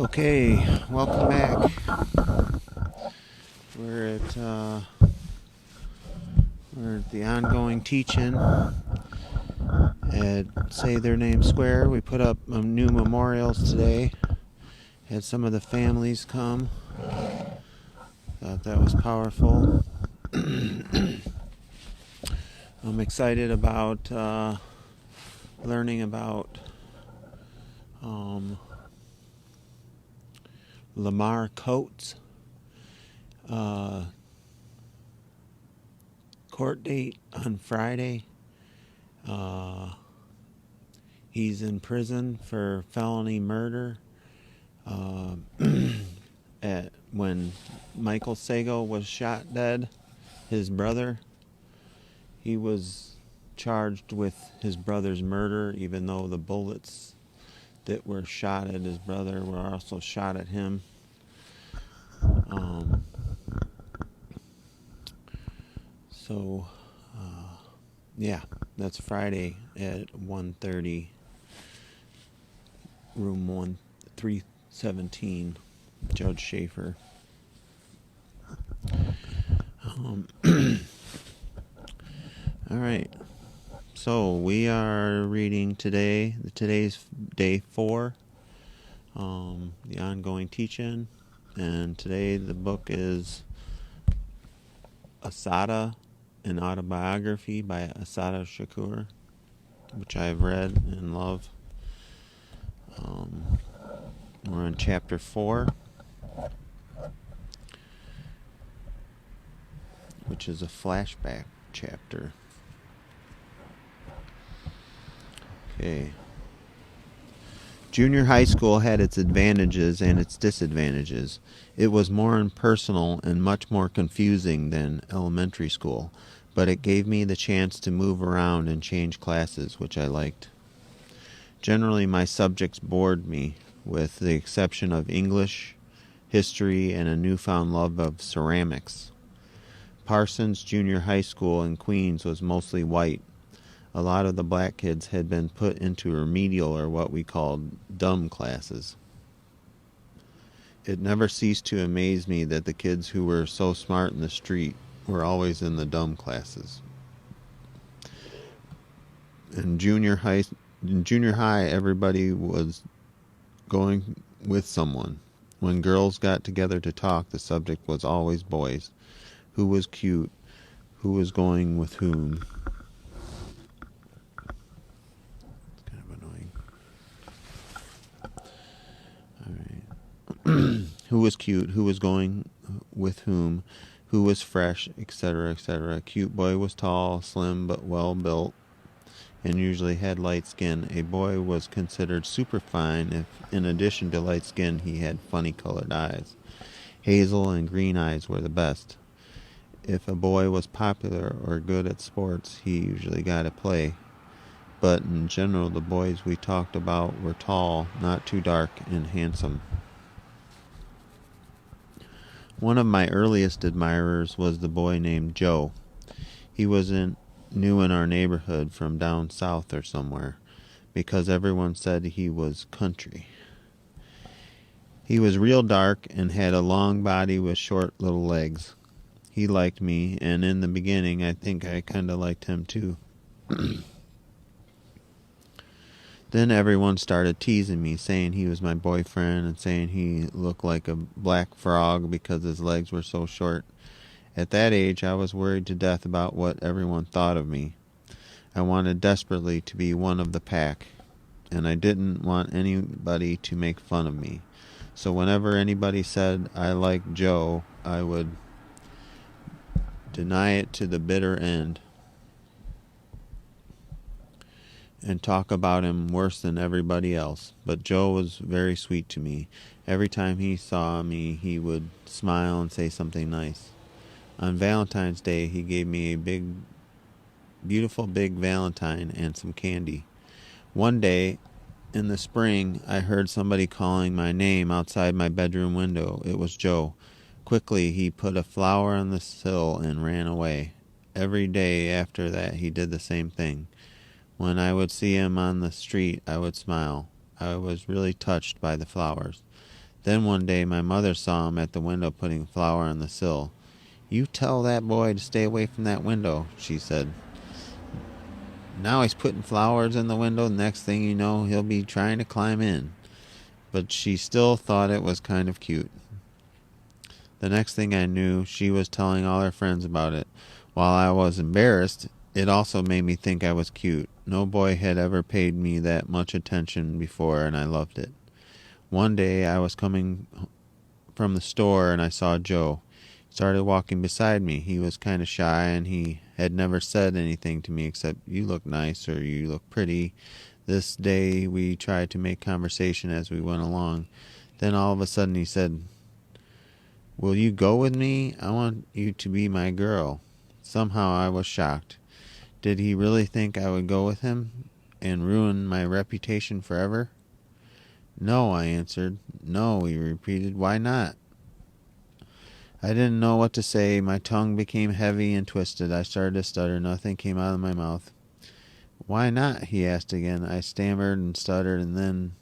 Okay, welcome back. We're at the ongoing teaching at Say Their Name Square. We put up new memorials today. Had some of the families come. Thought that was powerful. I'm excited about learning about Lamar Coates. Court date on Friday. He's in prison for felony murder. When Michael Sago was shot dead, his brother, he was charged with his brother's murder, even though the bullets that were shot at his brother were also shot at him. Yeah, that's Friday at 1:30, room 317, Judge Schaefer. All right, so we are reading today's day 4, the ongoing teaching, and today the book is Assata, an autobiography by Assata Shakur, which I've read and love. We're on chapter 4, which is a flashback chapter. Okay. Junior high school had its advantages and its disadvantages. It was more impersonal and much more confusing than elementary school, but it gave me the chance to move around and change classes, which I liked. Generally, my subjects bored me, with the exception of English, history, and a newfound love of ceramics. Parsons Junior High School in Queens was mostly white. A lot of the black kids had been put into remedial, or what we called dumb classes. It never ceased to amaze me that the kids who were so smart in the street were always in the dumb classes. In junior high, everybody was going with someone. When girls got together to talk, the subject was always boys. Who was cute? Who was going with whom? It's kind of annoying. All right. Who was cute? Who was going with whom? Who was fresh? Etc., etc. A cute boy was tall, slim, but well built, and usually had light skin. A boy was considered superfine if, in addition to light skin, he had funny colored eyes. Hazel and green eyes were the best. If a boy was popular or good at sports, he usually got a play. But in general, the boys we talked about were tall, not too dark, and handsome. One of my earliest admirers was the boy named Joe. He was new in our neighborhood from down south or somewhere, because everyone said he was country. He was real dark and had a long body with short little legs. He liked me, and in the beginning I think I kind of liked him too. Then everyone started teasing me, saying he was my boyfriend and saying he looked like a black frog because his legs were so short. At that age, I was worried to death about what everyone thought of me. I wanted desperately to be one of the pack, and I didn't want anybody to make fun of me. So whenever anybody said I liked Joe, I would deny it to the bitter end and talk about him worse than everybody else. But Joe was very sweet to me. Every time he saw me, he would smile and say something nice. On Valentine's Day, he gave me a beautiful big valentine and some candy. One day in the spring, I heard somebody calling my name outside my bedroom window. It was Joe. Quickly, he put a flower on the sill and ran away. Every day after that, he did the same thing. When I would see him on the street, I would smile. I was really touched by the flowers. Then one day my mother saw him at the window putting flour on the sill. "You tell that boy to stay away from that window," she said. "Now he's putting flowers in the window. Next thing you know, he'll be trying to climb in." But she still thought it was kind of cute. The next thing I knew, she was telling all her friends about it. While I was embarrassed, it also made me think I was cute. No boy had ever paid me that much attention before, and I loved it. One day I was coming from the store and I saw Joe. He started walking beside me. He was kind of shy and he had never said anything to me except, "You look nice," or "You look pretty." This day we tried to make conversation as we went along. Then all of a sudden he said, "Will you go with me? I want you to be my girl." Somehow I was shocked. Did he really think I would go with him and ruin my reputation forever? "No," I answered. "No," he repeated. "Why not?" I didn't know what to say. My tongue became heavy and twisted. I started to stutter. Nothing came out of my mouth. "Why not?" he asked again. I stammered and stuttered, and then,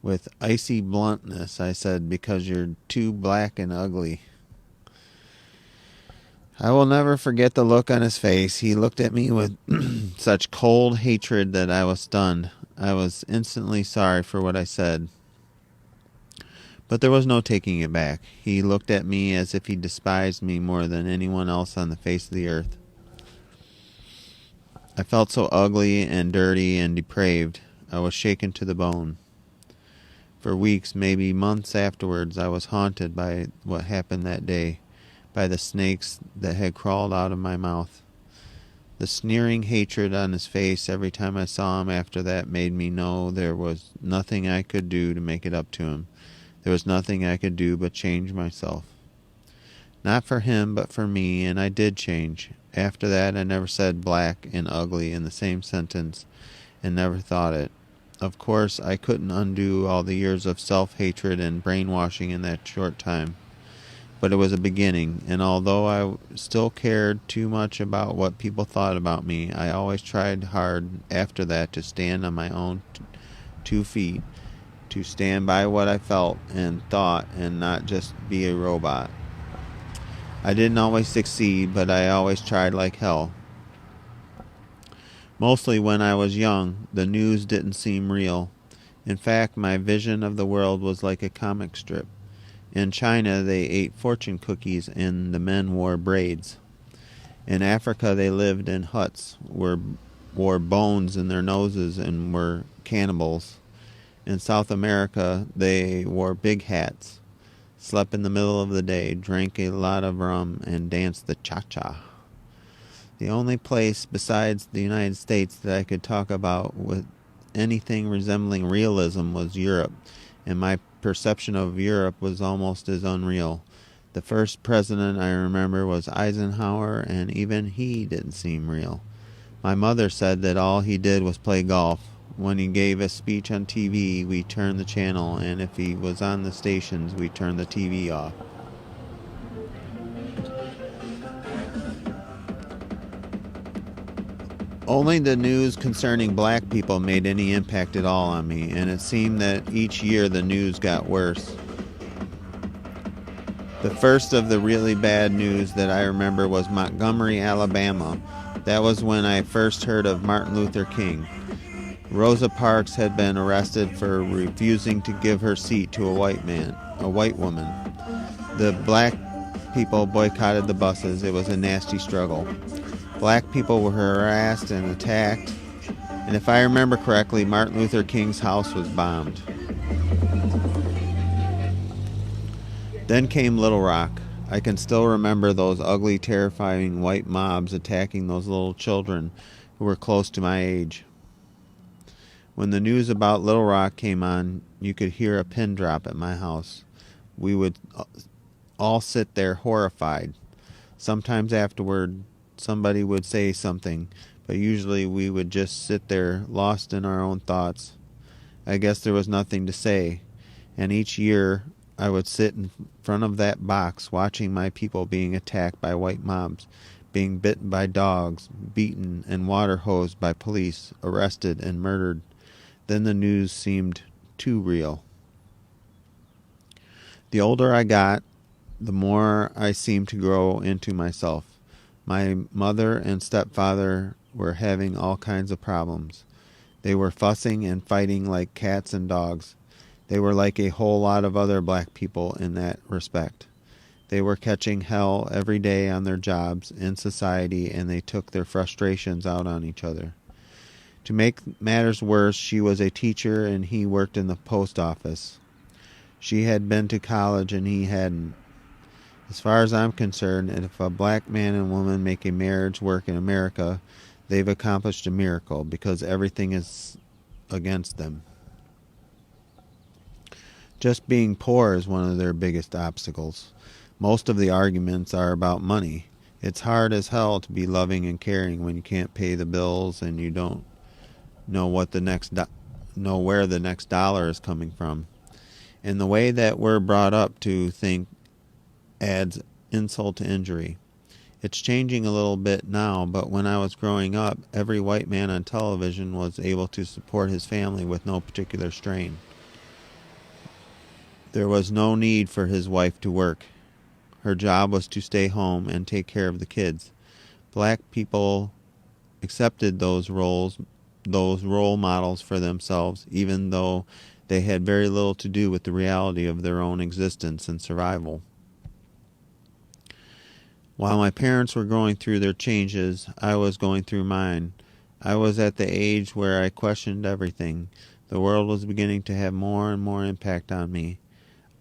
with icy bluntness, I said, "Because you're too black and ugly." I will never forget the look on his face. He looked at me with such cold hatred that I was stunned. I was instantly sorry for what I said. But there was no taking it back. He looked at me as if he despised me more than anyone else on the face of the earth. I felt so ugly and dirty and depraved. I was shaken to the bone. For weeks, maybe months afterwards, I was haunted by what happened that day, by the snakes that had crawled out of my mouth. The sneering hatred on his face every time I saw him after that made me know there was nothing I could do to make it up to him. There was nothing I could do but change myself. Not for him, but for me, and I did change. After that, I never said black and ugly in the same sentence, and never thought it. Of course, I couldn't undo all the years of self-hatred and brainwashing in that short time. But it was a beginning, and although I still cared too much about what people thought about me, I always tried hard after that to stand on my own 2 feet, to stand by what I felt and thought and not just be a robot. I didn't always succeed, but I always tried like hell. Mostly when I was young, the news didn't seem real. In fact, my vision of the world was like a comic strip. In China, they ate fortune cookies and the men wore braids. In Africa, they lived in huts, wore bones in their noses and were cannibals. In South America, they wore big hats, slept in the middle of the day, drank a lot of rum, and danced the cha-cha. The only place besides the United States that I could talk about with anything resembling realism was Europe, and my perception of Europe was almost as unreal. The first president I remember was Eisenhower, and even he didn't seem real. My mother said that all he did was play golf. When he gave a speech on TV, we turned the channel, and if he was on the stations, we turned the TV off. Only the news concerning black people made any impact at all on me, and it seemed that each year the news got worse. The first of the really bad news that I remember was Montgomery, Alabama. That was when I first heard of Martin Luther King. Rosa Parks had been arrested for refusing to give her seat to a white woman. The black people boycotted the buses. It was a nasty struggle. Black people were harassed and attacked, and if I remember correctly, Martin Luther King's house was bombed. Then came Little Rock. I can still remember those ugly, terrifying white mobs attacking those little children who were close to my age. When the news about Little Rock came on, you could hear a pin drop at my house. We would all sit there horrified. Sometimes afterward, somebody would say something, but usually we would just sit there lost in our own thoughts. I guess there was nothing to say, and each year I would sit in front of that box watching my people being attacked by white mobs, being bitten by dogs, beaten and water hosed by police, arrested and murdered. Then the news seemed too real. The older I got, the more I seemed to grow into myself. My mother and stepfather were having all kinds of problems. They were fussing and fighting like cats and dogs. They were like a whole lot of other black people in that respect. They were catching hell every day on their jobs in society, and they took their frustrations out on each other. To make matters worse, she was a teacher and he worked in the post office. She had been to college and he hadn't. As far as I'm concerned, if a black man and woman make a marriage work in America, they've accomplished a miracle because everything is against them. Just being poor is one of their biggest obstacles. Most of the arguments are about money. It's hard as hell to be loving and caring when you can't pay the bills and you don't know where the next dollar is coming from. And the way that we're brought up to think adds insult to injury. It's changing a little bit now, but when I was growing up, every white man on television was able to support his family with no particular strain. There was no need for his wife to work. Her job was to stay home and take care of the kids. Black people accepted those role models for themselves, even though they had very little to do with the reality of their own existence and survival. While my parents were going through their changes, I was going through mine. I was at the age where I questioned everything. The world was beginning to have more and more impact on me.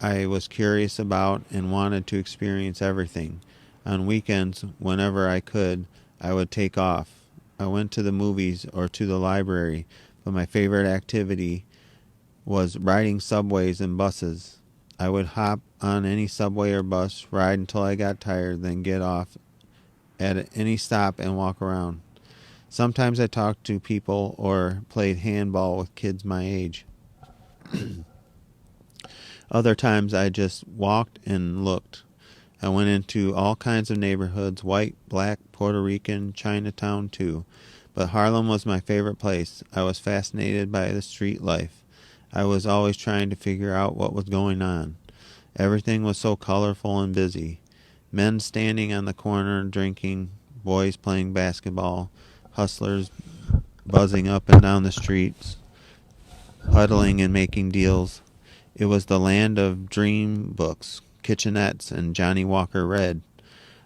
I was curious about and wanted to experience everything. On weekends, whenever I could, I would take off. I went to the movies or to the library, but my favorite activity was riding subways and buses. I would hop on any subway or bus, ride until I got tired, then get off at any stop and walk around. Sometimes I talked to people or played handball with kids my age. Other times I just walked and looked. I went into all kinds of neighborhoods, white, black, Puerto Rican, Chinatown too. But Harlem was my favorite place. I was fascinated by the street life. I was always trying to figure out what was going on. Everything was so colorful and busy. Men standing on the corner drinking, boys playing basketball, hustlers buzzing up and down the streets, huddling and making deals. It was the land of dream books, kitchenettes, and Johnny Walker Red.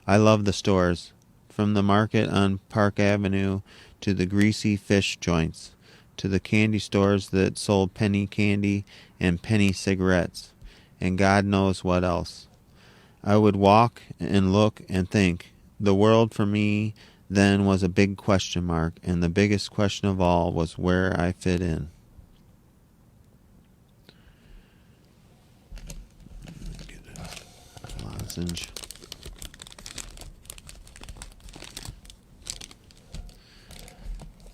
I loved the stores, from the market on Park Avenue to the greasy fish joints, to the candy stores that sold penny candy and penny cigarettes, and God knows what else. I would walk and look and think. The world for me then was a big question mark, and the biggest question of all was where I fit in. Get a lozenge.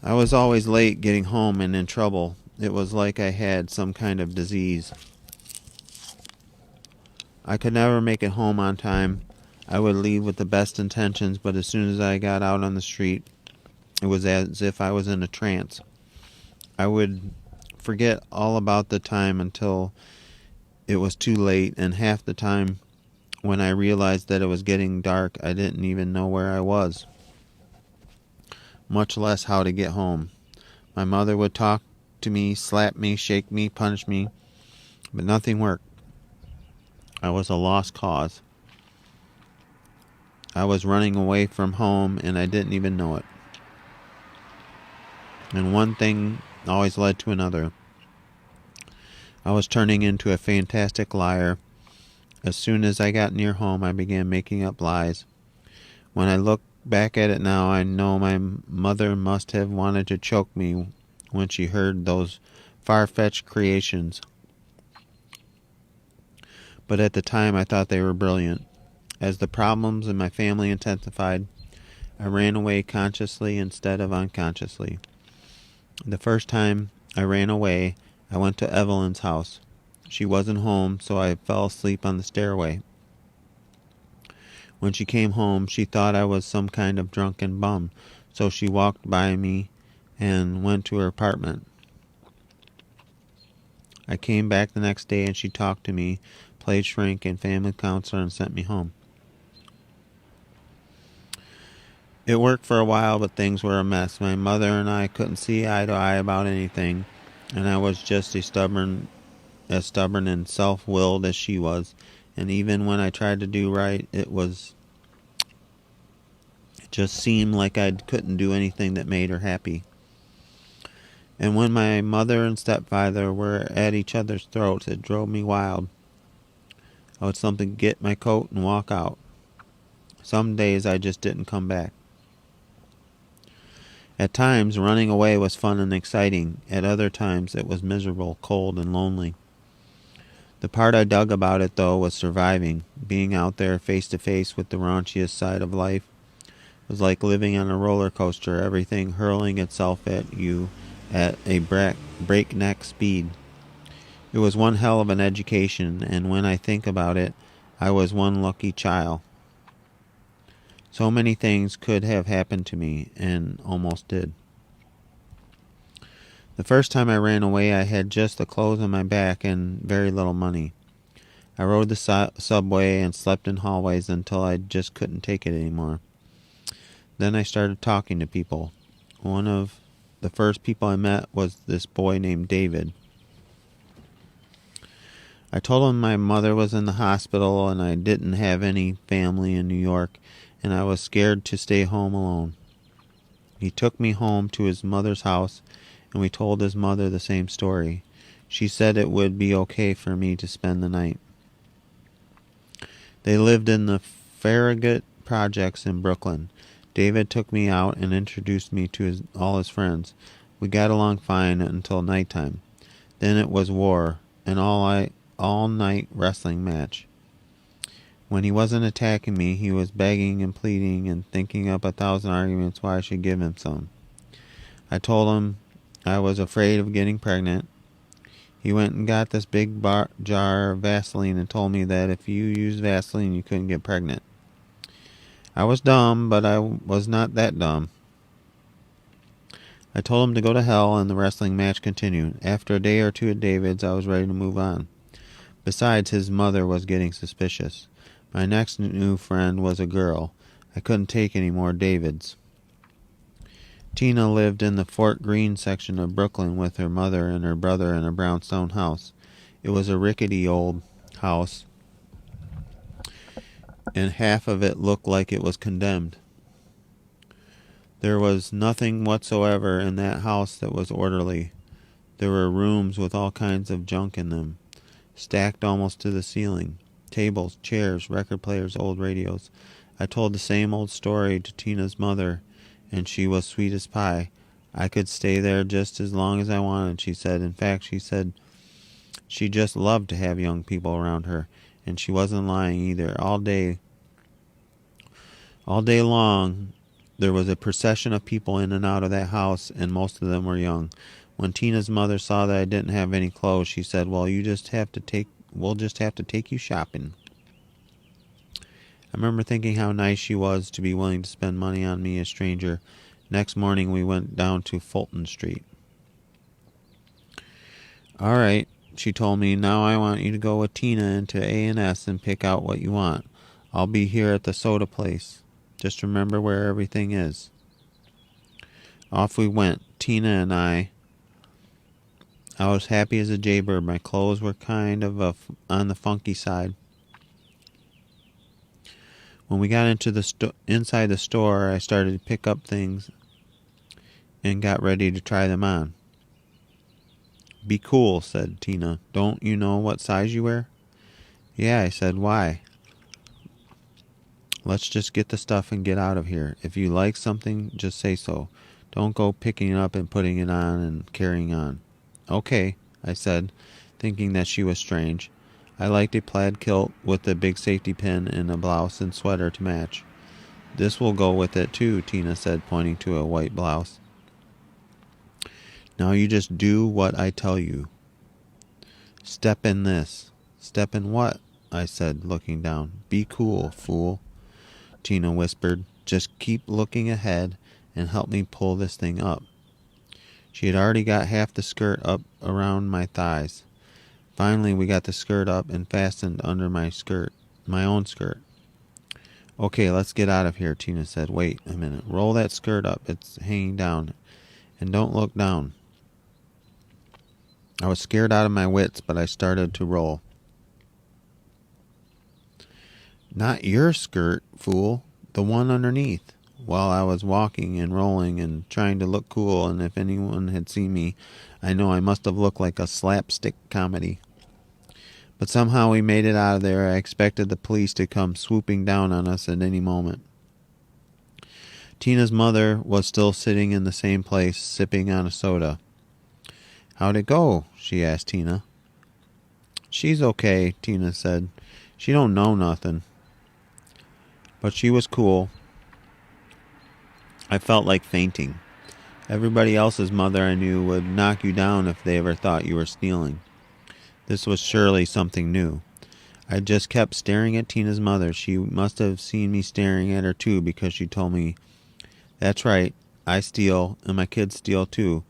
I was always late getting home and in trouble. It was like I had some kind of disease. I could never make it home on time. I would leave with the best intentions, but as soon as I got out on the street, it was as if I was in a trance. I would forget all about the time until it was too late, and half the time when I realized that it was getting dark, I didn't even know where I was, much less how to get home. My mother would talk to me, slap me, shake me, punch me, but nothing worked. I was a lost cause. I was running away from home, and I didn't even know it. And one thing always led to another. I was turning into a fantastic liar. As soon as I got near home, I began making up lies. When I look back at it now, I know my mother must have wanted to choke me when she heard those far-fetched creations. But at the time, I thought they were brilliant. As the problems in my family intensified, I ran away consciously instead of unconsciously. The first time I ran away, I went to Evelyn's house. She wasn't home, so I fell asleep on the stairway. When she came home, she thought I was some kind of drunken bum, so she walked by me and went to her apartment. I came back the next day and she talked to me, played shrink and family counselor, and sent me home. It worked for a while, but things were a mess. My mother and I couldn't see eye to eye about anything, and I was just as stubborn and self-willed as she was. And even when I tried to do right, it just seemed like I couldn't do anything that made her happy. And when my mother and stepfather were at each other's throats, it drove me wild. I would simply get my coat and walk out. Some days I just didn't come back. At times, running away was fun and exciting. At other times, it was miserable, cold, and lonely. The part I dug about it, though, was surviving. Being out there face to face with the raunchiest side of life was like living on a roller coaster, everything hurling itself at you at a breakneck speed. It was one hell of an education, and when I think about it, I was one lucky child. So many things could have happened to me, and almost did. The first time I ran away, I had just the clothes on my back and very little money. I rode the subway and slept in hallways until I just couldn't take it anymore. Then I started talking to people. One of the first people I met was this boy named David. I told him my mother was in the hospital and I didn't have any family in New York, and I was scared to stay home alone. He took me home to his mother's house, and we told his mother the same story. She said it would be okay for me to spend the night. They lived in the Farragut projects in Brooklyn. David took me out and introduced me to all his friends. We got along fine until nighttime. Then it was war, an all-night wrestling match. When he wasn't attacking me, he was begging and pleading and thinking up 1,000 arguments why I should give him some. I told him I was afraid of getting pregnant. He went and got this big jar of Vaseline and told me that if you used Vaseline, you couldn't get pregnant. I was dumb, but I was not that dumb. I told him to go to hell, and the wrestling match continued. After a day or two at David's, I was ready to move on. Besides, his mother was getting suspicious. My next new friend was a girl. I couldn't take any more Davids. Tina lived in the Fort Greene section of Brooklyn with her mother and her brother in a brownstone house. It was a rickety old house, and half of it looked like it was condemned. There was nothing whatsoever in that house that was orderly. There were rooms with all kinds of junk in them, stacked almost to the ceiling. Tables, chairs, record players, old radios. I told the same old story to Tina's mother, and she was sweet as pie. I could stay there just as long as I wanted, she said. In fact, she said she just loved to have young people around her, and she wasn't lying either. All day long, there was a procession of people in and out of that house, and most of them were young. When Tina's mother saw that I didn't have any clothes, she said, "Well, we'll just have to take you shopping." I remember thinking how nice she was to be willing to spend money on me, a stranger. Next morning, we went down to Fulton Street. "All right," she told me, "now I want you to go with Tina into A&S and pick out what you want. I'll be here at the soda place. Just remember where everything is." Off we went, Tina and I. I was happy as a jaybird. My clothes were kind of on the funky side. When we got into inside the store, I started to pick up things and got ready to try them on. "Be cool," said Tina. "Don't you know what size you wear?" "Yeah," I said. "Why?" "Let's just get the stuff and get out of here. If you like something, just say so. Don't go picking it up and putting it on and carrying on." "Okay," I said, thinking that she was strange. I liked a plaid kilt with a big safety pin and a blouse and sweater to match. "This will go with it too," Tina said, pointing to a white blouse. "Now you just do what I tell you. Step in this." "Step in what?" I said, looking down. "Be cool, fool," Tina whispered. "Just keep looking ahead and help me pull this thing up." She had already got half the skirt up around my thighs. Finally, we got the skirt up and fastened under my own skirt. Okay, let's get out of here, Tina said. Wait a minute. Roll that skirt up. It's hanging down. And don't look down. I was scared out of my wits, but I started to roll. Not your skirt, fool. The one underneath. While I was walking and rolling and trying to look cool, and if anyone had seen me, I know I must have looked like a slapstick comedy. But somehow we made it out of there. I expected the police to come swooping down on us at any moment. Tina's mother was still sitting in the same place, sipping on a soda. How'd it go? She asked Tina. She's okay, Tina said. She don't know nothing. But she was cool. I felt like fainting. Everybody else's mother I knew would knock you down if they ever thought you were stealing. This was surely something new. I just kept staring at Tina's mother. She must have seen me staring at her too, because she told me, "That's right, I steal, and my kids steal too.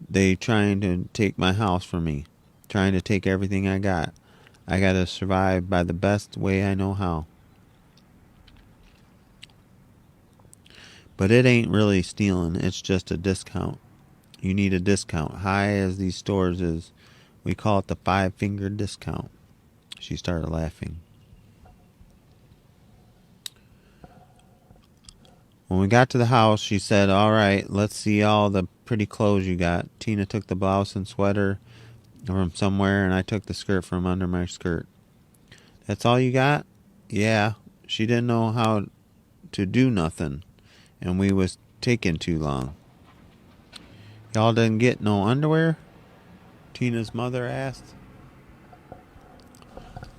They trying to take my house from me, trying to take everything I got. I gotta survive by the best way I know how." But it ain't really stealing, it's just a discount. You need a discount. High as these stores is, we call it the 5-finger discount. She started laughing. When we got to the house, she said, "All right, let's see all the pretty clothes you got." Tina took the blouse and sweater from somewhere, and I took the skirt from under my skirt. "That's all you got?" "Yeah." She didn't know how to do nothing, and we was taking too long. "Y'all didn't get no underwear?" Tina's mother asked.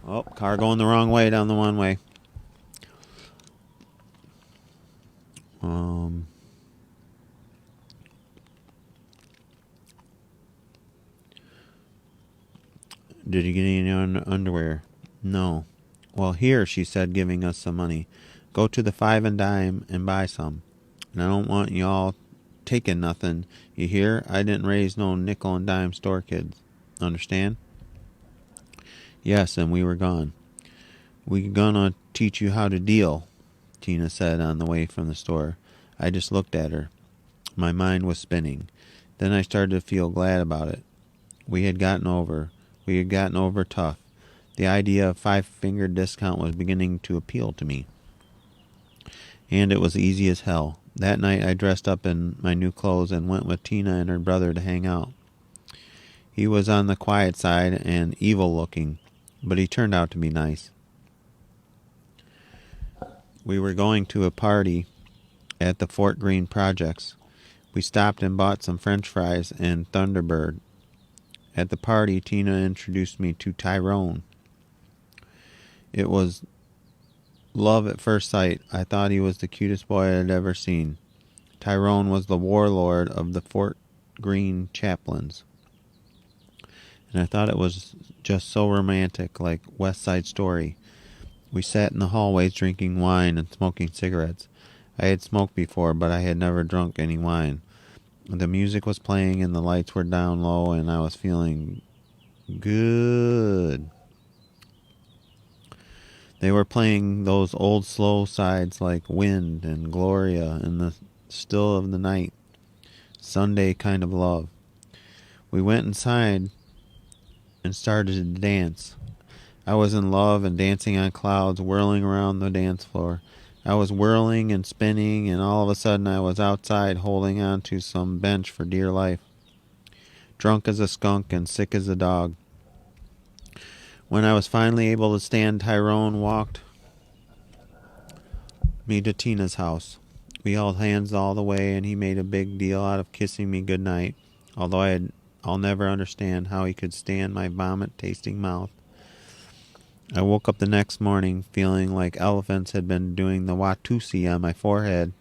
Oh, car going the wrong way down the one way. Did you get any underwear? No. "Well, here," she said, giving us some money. "Go to the 5 and Dime and buy some. And I don't want y'all taking nothing. You hear? I didn't raise no nickel and dime store kids. Understand?" Yes, and we were gone. "We gonna teach you how to deal," Tina said on the way from the store. I just looked at her. My mind was spinning. Then I started to feel glad about it. We had gotten over tough. The idea of 5-finger discount was beginning to appeal to me. And it was easy as hell. That night I dressed up in my new clothes and went with Tina and her brother to hang out. He was on the quiet side and evil looking, but he turned out to be nice. We were going to a party at the Fort Greene Projects. We stopped and bought some French fries and Thunderbird. At the party, Tina introduced me to Tyrone. It was love at first sight. I thought he was the cutest boy I had ever seen. Tyrone was the warlord of the Fort Greene chaplains. And I thought it was just so romantic, like West Side Story. We sat in the hallways drinking wine and smoking cigarettes. I had smoked before, but I had never drunk any wine. The music was playing and the lights were down low, and I was feeling good. They were playing those old slow sides like Wind and Gloria and the Still of the Night. Sunday kind of love. We went inside and started to dance. I was in love and dancing on clouds, whirling around the dance floor. I was whirling and spinning, and all of a sudden I was outside holding on to some bench for dear life, drunk as a skunk and sick as a dog. When I was finally able to stand, Tyrone walked me to Tina's house. We held hands all the way, and he made a big deal out of kissing me goodnight, although I'll never understand how he could stand my vomit-tasting mouth. I woke up the next morning feeling like elephants had been doing the Watusi on my forehead,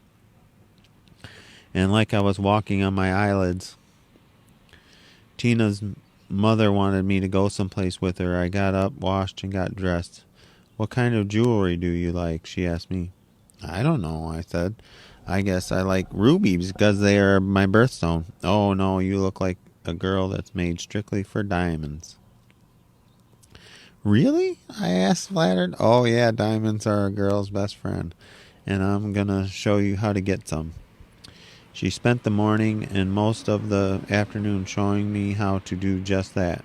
and like I was walking on my eyelids. Tina's mother wanted me to go someplace with her. I got up, washed, and got dressed. "What kind of jewelry do you like?" she asked me. "I don't know," I said. "I guess I like rubies because they are my birthstone." "Oh, no, you look like a girl that's made strictly for diamonds." Really? I asked, flattered. Oh, yeah, diamonds are a girl's best friend, and I'm gonna show you how to get some. She spent the morning and most of the afternoon showing me how to do just that.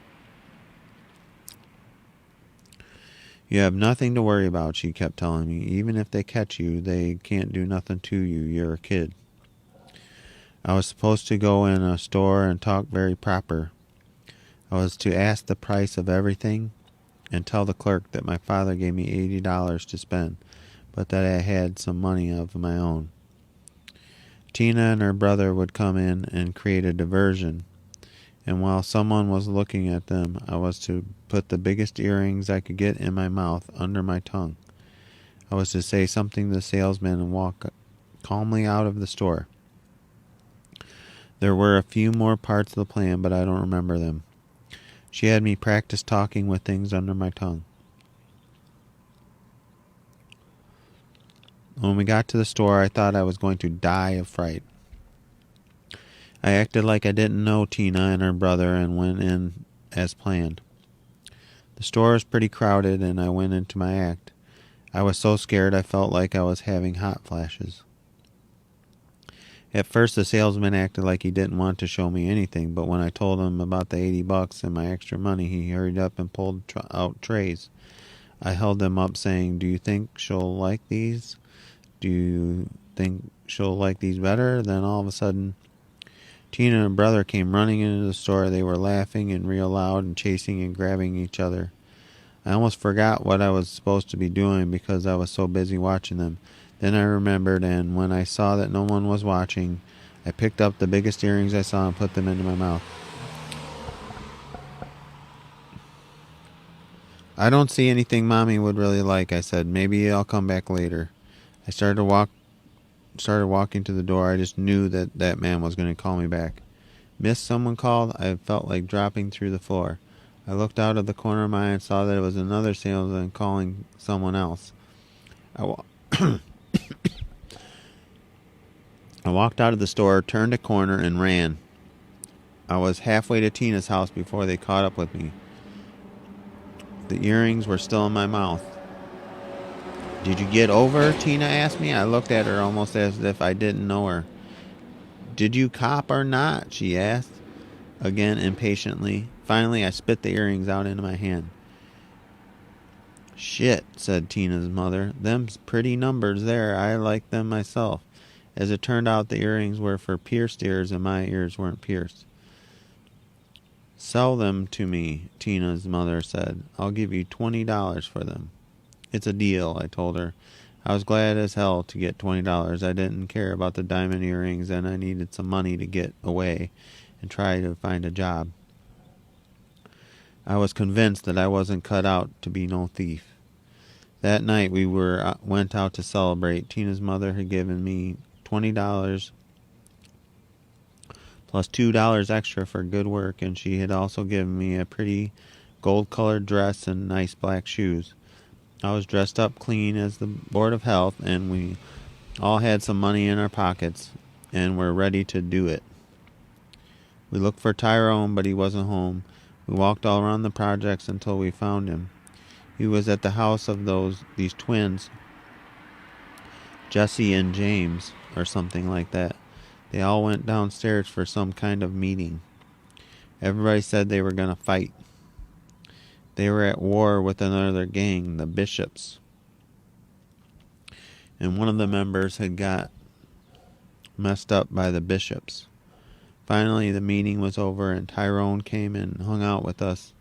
You have nothing to worry about, she kept telling me. Even if they catch you, they can't do nothing to you. You're a kid. I was supposed to go in a store and talk very proper. I was to ask the price of everything and tell the clerk that my father gave me $80 to spend, but that I had some money of my own. Tina and her brother would come in and create a diversion, and while someone was looking at them, I was to put the biggest earrings I could get in my mouth under my tongue. I was to say something to the salesman and walk calmly out of the store. There were a few more parts of the plan, but I don't remember them. She had me practice talking with things under my tongue. When we got to the store, I thought I was going to die of fright. I acted like I didn't know Tina and her brother and went in as planned. The store was pretty crowded, and I went into my act. I was so scared I felt like I was having hot flashes. At first, the salesman acted like he didn't want to show me anything, but when I told him about the $80 and my extra money, he hurried up and pulled out trays. I held them up, saying, "Do you think she'll like these? Do you think she'll like these better?" Then all of a sudden, Tina and her brother came running into the store. They were laughing and real loud and chasing and grabbing each other. I almost forgot what I was supposed to be doing because I was so busy watching them. Then I remembered, and when I saw that no one was watching, I picked up the biggest earrings I saw and put them into my mouth. "I don't see anything Mommy would really like," I said. "Maybe I'll come back later." I started walking to the door. I just knew that man was going to call me back. "Miss," someone called. I felt like dropping through the floor. I looked out of the corner of my eye and saw that it was another salesman calling someone else. I walked out of the store, turned a corner, and ran. I was halfway to Tina's house before they caught up with me. The earrings were still in my mouth. "Did you get over?" Tina asked me. I looked at her almost as if I didn't know her. "Did you cop or not?" she asked, again impatiently. Finally, I spit the earrings out into my hand. "Shit," said Tina's mother. "Them's pretty numbers there. I like them myself." As it turned out, the earrings were for pierced ears, and my ears weren't pierced. "Sell them to me," Tina's mother said. "I'll give you $20 for them." "It's a deal," I told her. I was glad as hell to get $20. I didn't care about the diamond earrings, and I needed some money to get away and try to find a job. I was convinced that I wasn't cut out to be no thief. That night we went out to celebrate. Tina's mother had given me $20 plus $2 extra for good work, and she had also given me a pretty gold-colored dress and nice black shoes. I was dressed up clean as the Board of Health, and we all had some money in our pockets and were ready to do it. We looked for Tyrone, but he wasn't home. We walked all around the projects until we found him. He was at the house of these twins, Jesse and James, or something like that. They all went downstairs for some kind of meeting. Everybody said they were going to fight. They were at war with another gang, the Bishops. And one of the members had got messed up by the Bishops. Finally, the meeting was over, and Tyrone came and hung out with us.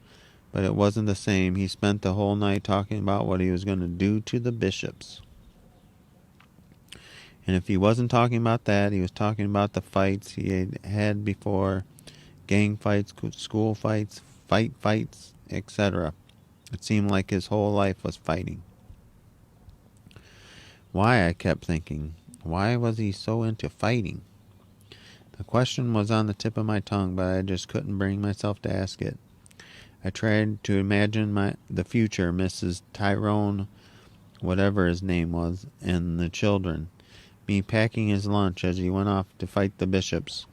But it wasn't the same. He spent the whole night talking about what he was going to do to the Bishops. And if he wasn't talking about that, he was talking about the fights he had had before, gang fights, school fights, fights, etc. It seemed like his whole life was fighting. Why, I kept thinking. Why was he so into fighting? The question was on the tip of my tongue, but I just couldn't bring myself to ask it. I tried to imagine the future, Mrs. Tyrone, whatever his name was, and the children. Me packing his lunch as he went off to fight the Bishops.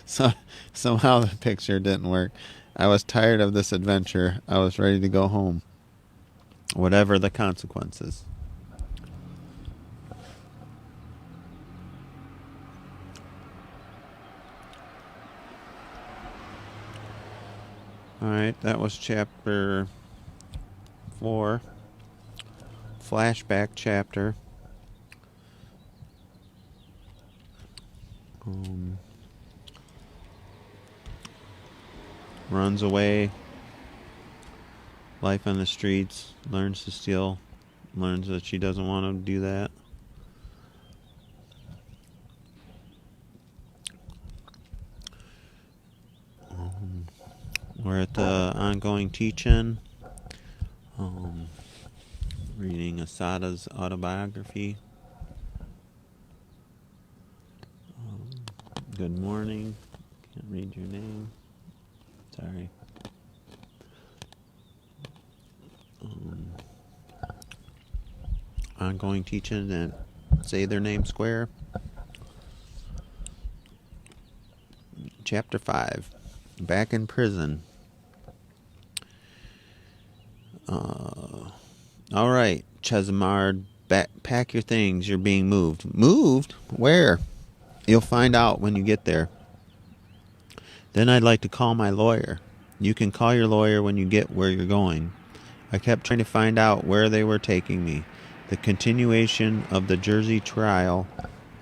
So somehow the picture didn't work. I was tired of this adventure. I was ready to go home, whatever the consequences. Alright, that was chapter 4. Flashback chapter. Runs away. Life on the streets. Learns to steal. Learns that she doesn't want to do that. We're at the ongoing teach-in. Reading Assata's autobiography. Good morning. Can't read your name. Sorry. Ongoing teaching at Say Their Name Square. Chapter 5. Back in prison. All right, Chesimard, pack your things. You're being moved. Moved? Where? You'll find out when you get there. Then I'd like to call my lawyer. You can call your lawyer when you get where you're going. I kept trying to find out where they were taking me. The continuation of the Jersey trial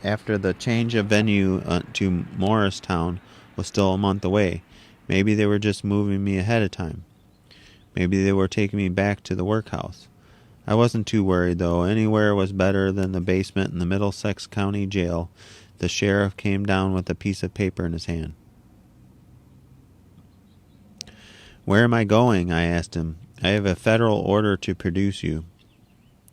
after the change of venue to Morristown was still a month away. Maybe they were just moving me ahead of time. Maybe they were taking me back to the workhouse. I wasn't too worried, though. Anywhere was better than the basement in the Middlesex County Jail. The sheriff came down with a piece of paper in his hand. Where am I going? I asked him. I have a federal order to produce you,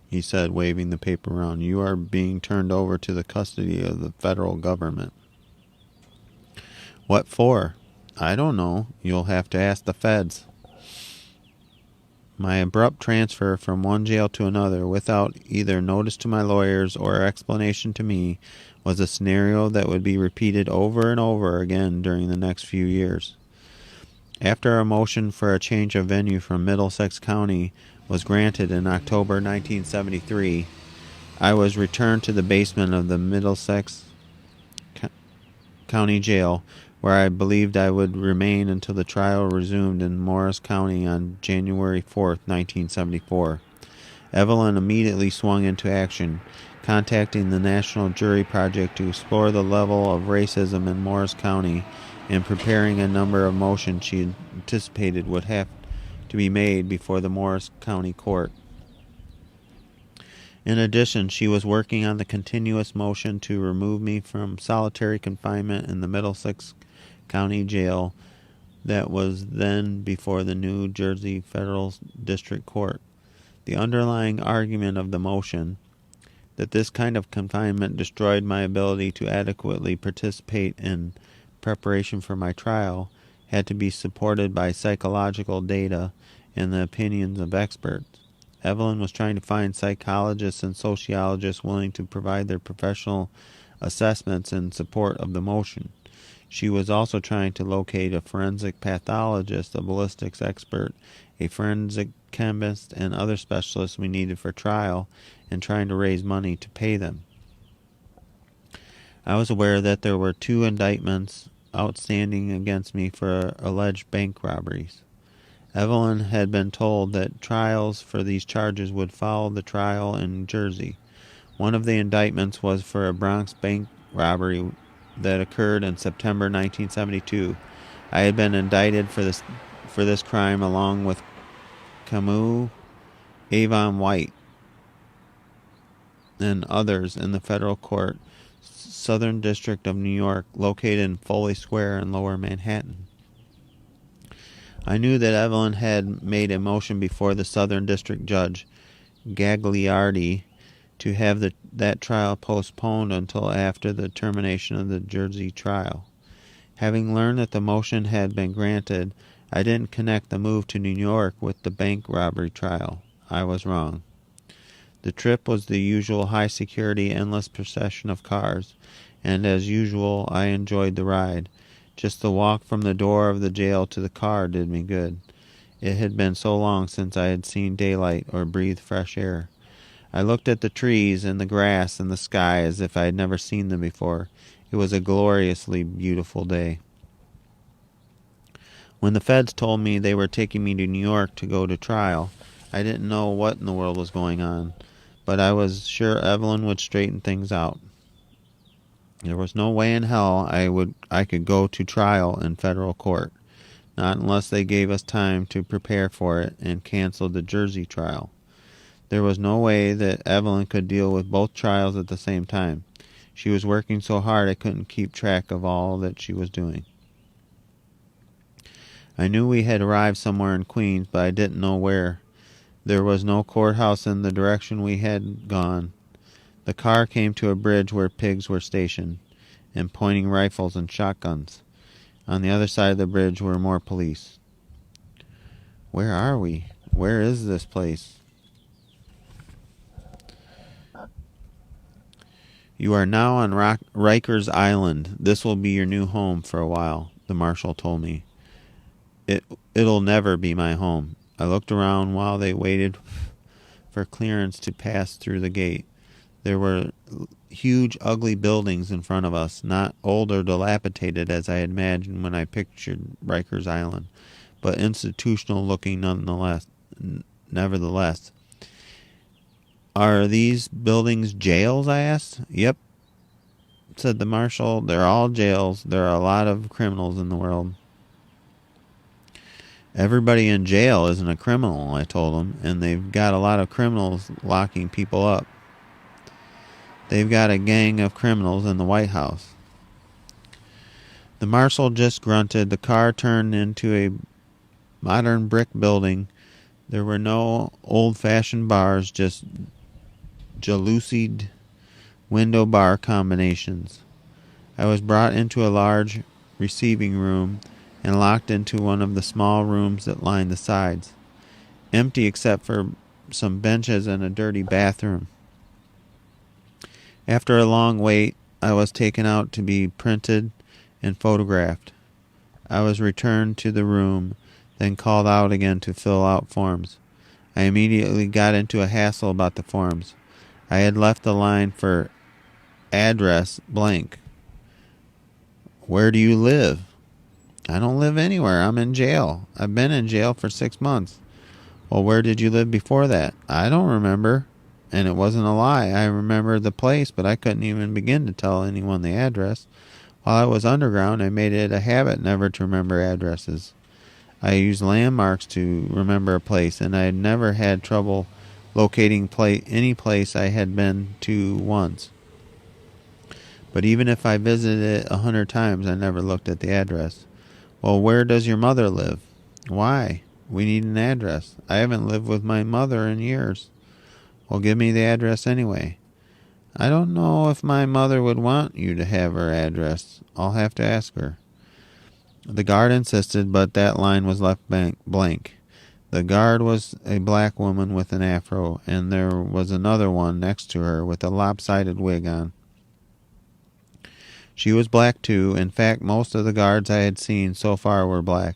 he said, waving the paper around. You are being turned over to the custody of the federal government. What for? I don't know. You'll have to ask the feds. My abrupt transfer from one jail to another without either notice to my lawyers or explanation to me was a scenario that would be repeated over and over again during the next few years. After a motion for a change of venue from Middlesex County was granted in October 1973, I was returned to the basement of the Middlesex County Jail, where I believed I would remain until the trial resumed in Morris County on January 4th, 1974. Evelyn immediately swung into action, contacting the National Jury Project to explore the level of racism in Morris County and preparing a number of motions she anticipated would have to be made before the Morris County Court. In addition, she was working on the continuous motion to remove me from solitary confinement in the Middlesex County Jail that was then before the New Jersey Federal District Court. The underlying argument of the motion, that this kind of confinement destroyed my ability to adequately participate in preparation for my trial, had to be supported by psychological data and the opinions of experts. Evelyn was trying to find psychologists and sociologists willing to provide their professional assessments in support of the motion. She was also trying to locate a forensic pathologist, a ballistics expert, a forensic chemist, and other specialists we needed for trial, and trying to raise money to pay them. I was aware that there were 2 indictments outstanding against me for alleged bank robberies. Evelyn had been told that trials for these charges would follow the trial in Jersey. One of the indictments was for a Bronx bank robbery that occurred in September 1972. I had been indicted for this crime along with Camus, Avon White, and others in the federal court, Southern District of New York, located in Foley Square in Lower Manhattan. I knew that Evelyn had made a motion before the Southern District Judge, Gagliardi, to have that trial postponed until after the termination of the Jersey trial. Having learned that the motion had been granted, I didn't connect the move to New York with the bank robbery trial. I was wrong. The trip was the usual high-security, endless procession of cars, and as usual, I enjoyed the ride. Just the walk from the door of the jail to the car did me good. It had been so long since I had seen daylight or breathed fresh air. I looked at the trees and the grass and the sky as if I had never seen them before. It was a gloriously beautiful day. When the feds told me they were taking me to New York to go to trial, I didn't know what in the world was going on, but I was sure Evelyn would straighten things out. There was no way in hell I could go to trial in federal court, not unless they gave us time to prepare for it and canceled the Jersey trial. There was no way that Evelyn could deal with both trials at the same time. She was working so hard I couldn't keep track of all that she was doing. I knew we had arrived somewhere in Queens, but I didn't know where. There was no courthouse in the direction we had gone. The car came to a bridge where pigs were stationed, and pointing rifles and shotguns. On the other side of the bridge were more police. Where are we? Where is this place? You are now on Rikers Island. This will be your new home for a while, the marshal told me. It'll never be my home. I looked around while they waited for clearance to pass through the gate. There were huge, ugly buildings in front of us, not old or dilapidated as I had imagined when I pictured Rikers Island, but institutional-looking nevertheless. Are these buildings jails? I asked. Yep, said the marshal. They're all jails. There are a lot of criminals in the world. Everybody in jail isn't a criminal, I told him, and they've got a lot of criminals locking people up. They've got a gang of criminals in the White House. The marshal just grunted. The car turned into a modern brick building. There were no old-fashioned bars, just jalousied window bar combinations. I was brought into a large receiving room and locked into one of the small rooms that lined the sides, empty except for some benches and a dirty bathroom. After a long wait, I was taken out to be printed and photographed. I was returned to the room, then called out again to fill out forms. I immediately got into a hassle about the forms. I had left the line for address blank. Where do you live? I don't live anywhere. I'm in jail. I've been in jail for 6 months. Well, where did you live before that? I don't remember. And it wasn't a lie. I remember the place, but I couldn't even begin to tell anyone the address. While I was underground, I made it a habit never to remember addresses. I used landmarks to remember a place, and I had never had trouble locating any place I had been to once. But even if I visited it 100 times, I never looked at the address. Well, where does your mother live? Why? We need an address. I haven't lived with my mother in years. Well, give me the address anyway. I don't know if my mother would want you to have her address. I'll have to ask her. The guard insisted, but that line was left blank. The guard was a black woman with an afro, and there was another one next to her with a lopsided wig on. She was black too. In fact, most of the guards I had seen so far were black.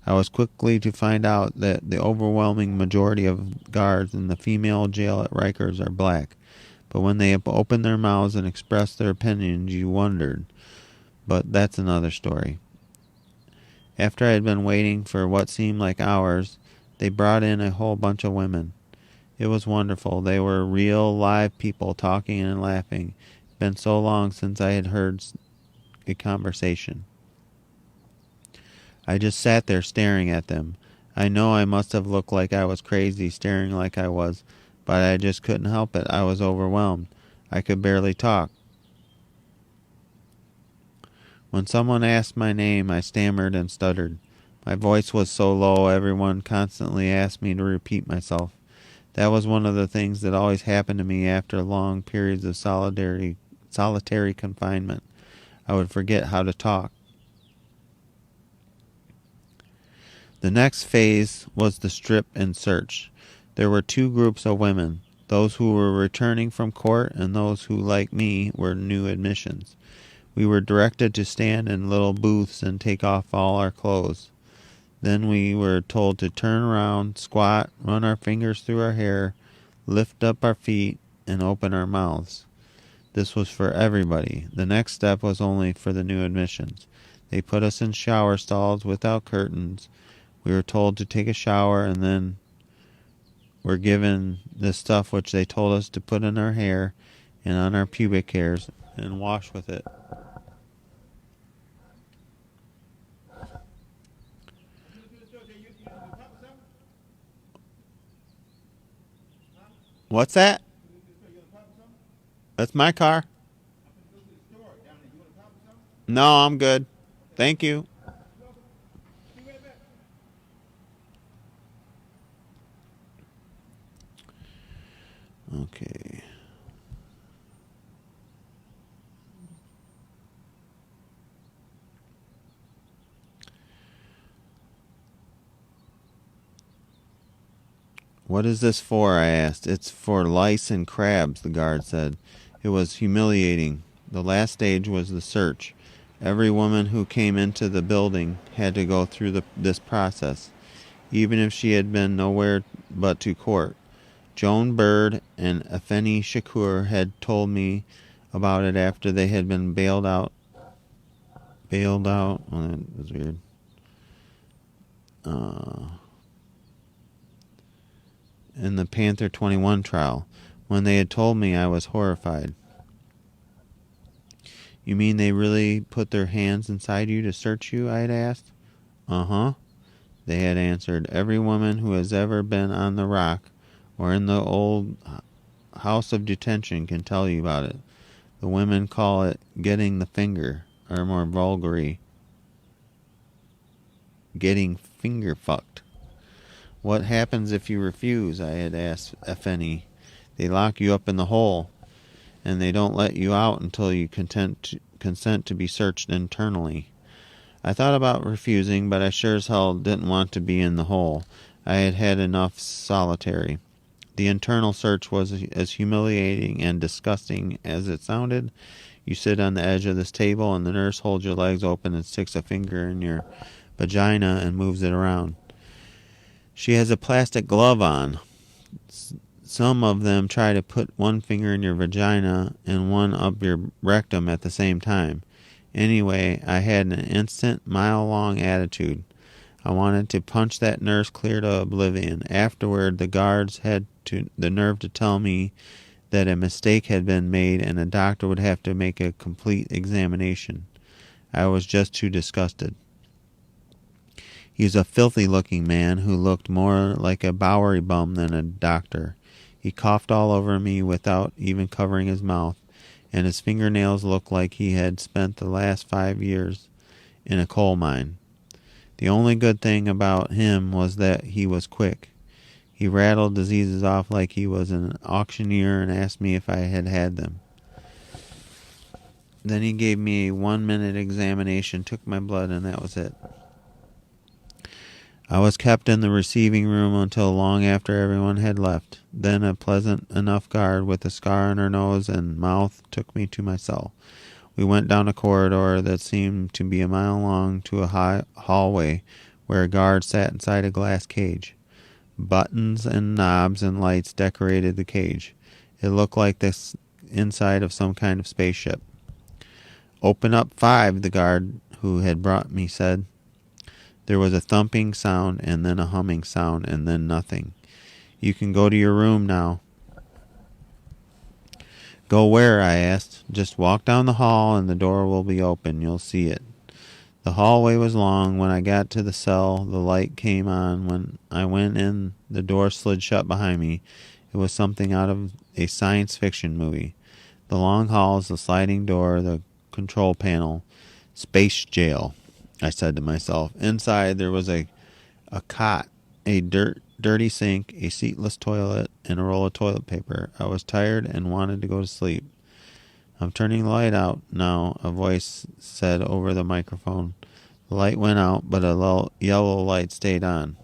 I was quickly to find out that the overwhelming majority of guards in the female jail at Rikers are black. But when they opened their mouths and expressed their opinions, you wondered. But that's another story. After I had been waiting for what seemed like hours, they brought in a whole bunch of women. It was wonderful. They were real, live people talking and laughing. It had been so long since I had heard a conversation. I just sat there staring at them. I know I must have looked like I was crazy staring like I was, but I just couldn't help it. I was overwhelmed. I could barely talk. When someone asked my name, I stammered and stuttered. My voice was so low, everyone constantly asked me to repeat myself. That was one of the things that always happened to me after long periods of solitary confinement. I would forget how to talk. The next phase was the strip and search. There were two groups of women, those who were returning from court and those who, like me, were new admissions. We were directed to stand in little booths and take off all our clothes. Then we were told to turn around, squat, run our fingers through our hair, lift up our feet, and open our mouths. This was for everybody. The next step was only for the new admissions. They put us in shower stalls without curtains. We were told to take a shower and then were given the stuff which they told us to put in our hair and on our pubic hairs and wash with it. What's that? That's my car. No, I'm good. Thank you. Okay. What is this for? I asked. It's for lice and crabs, the guard said. It was humiliating. The last stage was the search. Every woman who came into the building had to go through this process, even if she had been nowhere but to court. Joan Bird and Afeni Shakur had told me about it after they had been bailed out. Bailed out? Oh, that was weird. In the Panther 21 trial. When they had told me, I was horrified. You mean they really put their hands inside you to search you? I had asked. Uh-huh. They had answered. Every woman who has ever been on the Rock or in the old house of detention can tell you about it. The women call it getting the finger, or more vulgarly, getting finger fucked. What happens if you refuse? I had asked Effeni. They lock you up in the hole, and they don't let you out until you consent to be searched internally. I thought about refusing, but I sure as hell didn't want to be in the hole. I had had enough solitary. The internal search was as humiliating and disgusting as it sounded. You sit on the edge of this table, and the nurse holds your legs open and sticks a finger in your vagina and moves it around. She has a plastic glove on. Some of them try to put one finger in your vagina and one up your rectum at the same time. Anyway, I had an instant, mile-long attitude. I wanted to punch that nurse clear to oblivion. Afterward, the guards had the nerve to tell me that a mistake had been made and a doctor would have to make a complete examination. I was just too disgusted. He was a filthy-looking man who looked more like a Bowery bum than a doctor. He coughed all over me without even covering his mouth, and his fingernails looked like he had spent the last 5 years in a coal mine. The only good thing about him was that he was quick. He rattled diseases off like he was an auctioneer and asked me if I had had them. Then he gave me a 1-minute examination, took my blood, and that was it. I was kept in the receiving room until long after everyone had left. Then a pleasant enough guard with a scar on her nose and mouth took me to my cell. We went down a corridor that seemed to be a mile long to a high hallway where a guard sat inside a glass cage. Buttons and knobs and lights decorated the cage. It looked like the inside of some kind of spaceship. "Open up 5," the guard who had brought me said. There was a thumping sound, and then a humming sound, and then nothing. "You can go to your room now." "Go where?" I asked. "Just walk down the hall, and the door will be open. You'll see it." The hallway was long. When I got to the cell, the light came on. When I went in, the door slid shut behind me. It was something out of a science fiction movie. The long halls, the sliding door, the control panel. Space jail, I said to myself. Inside there was a cot, a dirty sink, a seatless toilet, and a roll of toilet paper. I was tired and wanted to go to sleep. "I'm turning the light out now," a voice said over the microphone. The light went out, but a yellow light stayed on.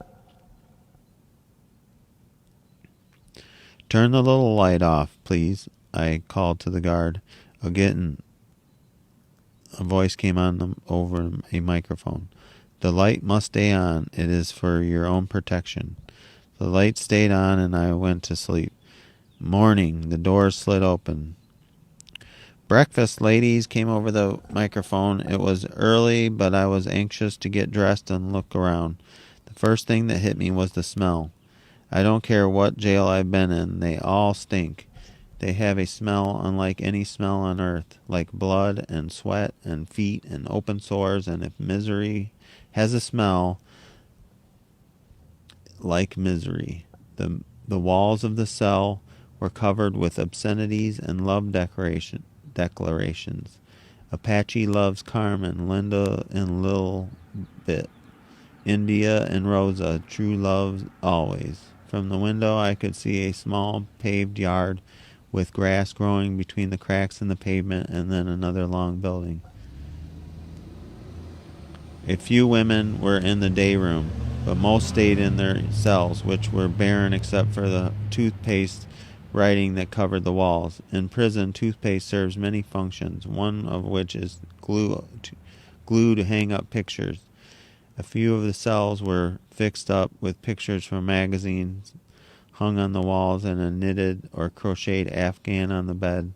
"Turn the little light off, please," I called to the guard. A voice came on over a microphone. The light must stay on. It is for your own protection. The light stayed on and I went to sleep. Morning. The doors slid open. Breakfast, ladies, came over the microphone. It was early, but I was anxious to get dressed and look around. The first thing that hit me was the smell. I don't care what jail I've been in, they all stink. They have a smell unlike any smell on earth, like blood and sweat and feet and open sores, and if misery has a smell like misery. The walls of the cell were covered with obscenities and love declarations. Apache loves Carmen, Linda and Lil Bit. India and Rosa, true love always. From the window I could see a small paved yard with grass growing between the cracks in the pavement and then another long building. A few women were in the day room, but most stayed in their cells, which were barren except for the toothpaste writing that covered the walls. In prison, toothpaste serves many functions, one of which is glue to hang up pictures. A few of the cells were fixed up with pictures from magazines hung on the walls and a knitted or crocheted Afghan on the bed.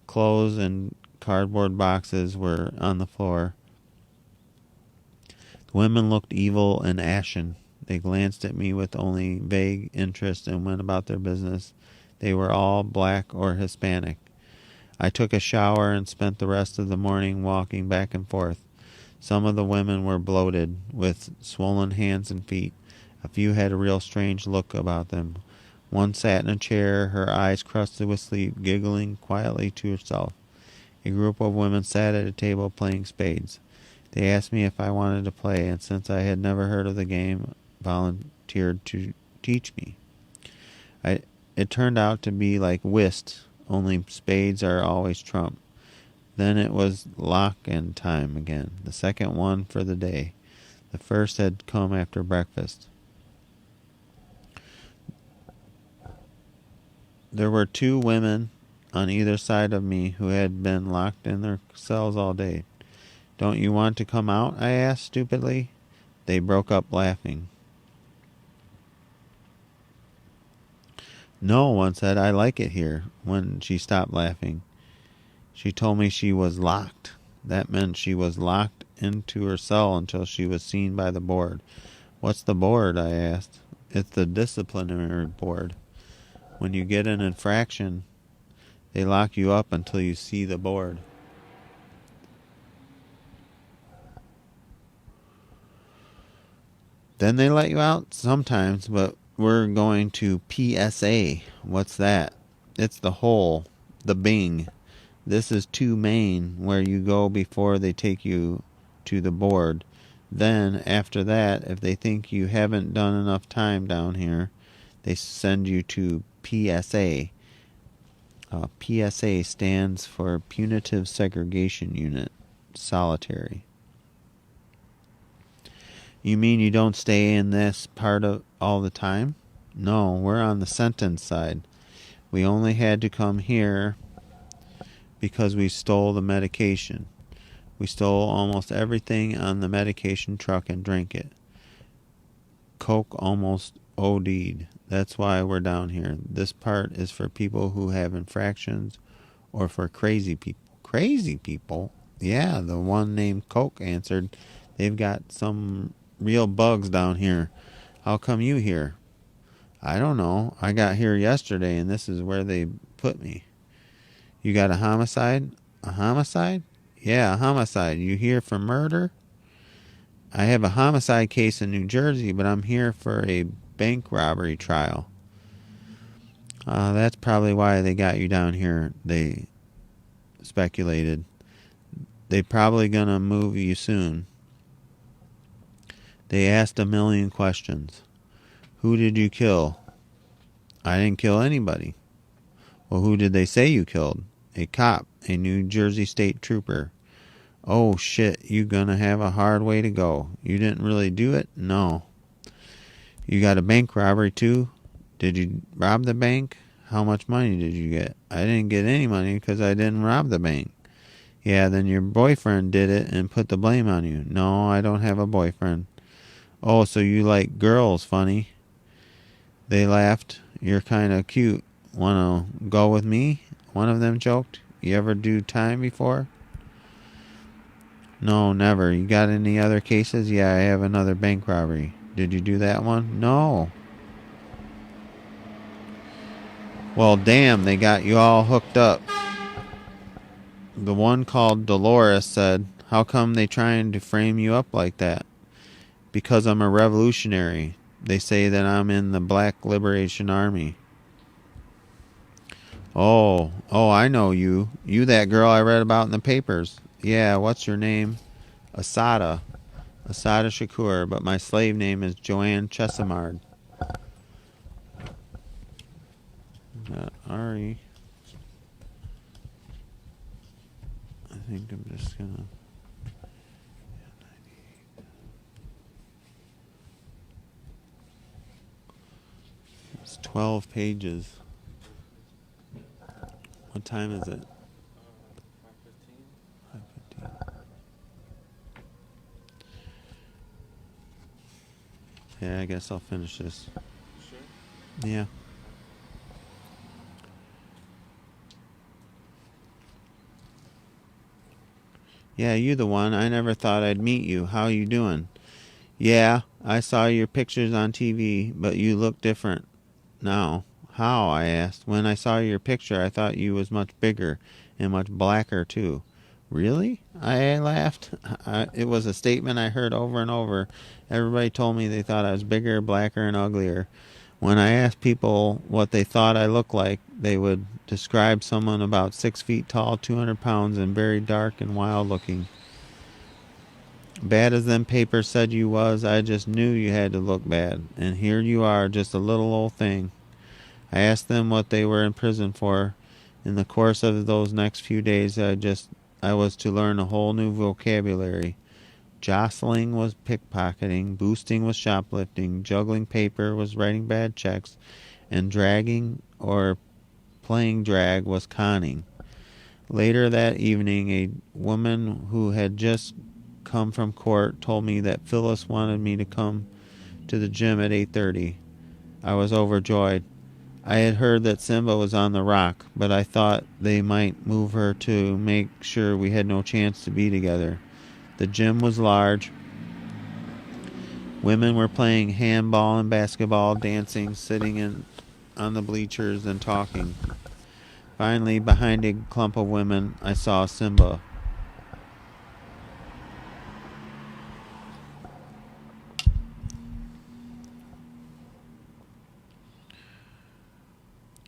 Clothes and cardboard boxes were on the floor. The women looked evil and ashen. They glanced at me with only vague interest and went about their business. They were all black or Hispanic. I took a shower and spent the rest of the morning walking back and forth. Some of the women were bloated, with swollen hands and feet. A few had a real strange look about them. One sat in a chair, her eyes crusted with sleep, giggling quietly to herself. A group of women sat at a table playing spades. They asked me if I wanted to play, and since I had never heard of the game, volunteered to teach me. It turned out to be like whist, only spades are always trump. Then it was lock-in time again, the second one for the day. The first had come after breakfast. There were two women on either side of me who had been locked in their cells all day. Don't you want to come out? I asked stupidly. They broke up laughing. No, one said, I like it here, when she stopped laughing. She told me she was locked. That meant she was locked into her cell until she was seen by the board. What's the board? I asked. It's the disciplinary board. When you get an infraction, they lock you up until you see the board. Then they let you out sometimes, but we're going to PSA. What's that? It's the hole, the Bing. This is 2 Main, where you go before they take you to the board. Then, after that, if they think you haven't done enough time down here, they send you to PSA. PSA stands for Punitive Segregation Unit, solitary. You mean you don't stay in this part of all the time? No, we're on the sentence side. We only had to come here because we stole the medication. We stole almost everything on the medication truck and drank it. Coke almost OD'd. That's why we're down here. This part is for people who have infractions or for crazy people. Crazy people? Yeah, the one named Coke answered. They've got some real bugs down here. How come you here? I don't know. I got here yesterday and this is where they put me. You got a homicide? A homicide? Yeah, a homicide. You here for murder? I have a homicide case in New Jersey, but I'm here for a bank robbery trial. That's probably why they got you down here, they speculated. They're probably going to move you soon. They asked a million questions. Who did you kill? I didn't kill anybody. Well, who did they say you killed? A cop, a New Jersey state trooper. Oh shit, you gonna have a hard way to go. You didn't really do it? No. You got a bank robbery too? Did you rob the bank? How much money did you get? I didn't get any money because I didn't rob the bank. Yeah, then your boyfriend did it and put the blame on you. No, I don't have a boyfriend. Oh, so you like girls, funny. They laughed. You're kind of cute. Want to go with me? One of them joked. You ever do time before? No, never. You got any other cases? Yeah, I have another bank robbery. Did you do that one? No. Well, damn, they got you all hooked up. The one called Dolores said, how come they trying to frame you up like that? Because I'm a revolutionary. They say that I'm in the Black Liberation Army. Oh, I know you. You that girl I read about in the papers. Yeah, what's your name? Assata. Assata Shakur, but my slave name is Joanne Chesimard. Ari. I think I'm just gonna... It's 12 pages. What time is it? 5:15. Yeah, I guess I'll finish this. Sure? Yeah. Yeah, you the one. I never thought I'd meet you. How you doing? Yeah, I saw your pictures on TV, but you look different now. How? I asked. When I saw your picture, I thought you was much bigger and much blacker, too. Really? I laughed. It was a statement I heard over and over. Everybody told me they thought I was bigger, blacker, and uglier. When I asked people what they thought I looked like, they would describe someone about 6 feet tall, 200 pounds, and very dark and wild looking. Bad as them papers said you was, I just knew you had to look bad. And here you are, just a little old thing. I asked them what they were in prison for. In the course of those next few days, I was to learn a whole new vocabulary. Jostling was pickpocketing, boosting was shoplifting, juggling paper was writing bad checks, and dragging or playing drag was conning. Later that evening, a woman who had just come from court told me that Phyllis wanted me to come to the gym at 8:30. I was overjoyed. I had heard that Simba was on the rock, but I thought they might move her to make sure we had no chance to be together. The gym was large. Women were playing handball and basketball, dancing, sitting on the bleachers and talking. Finally, behind a clump of women, I saw Simba.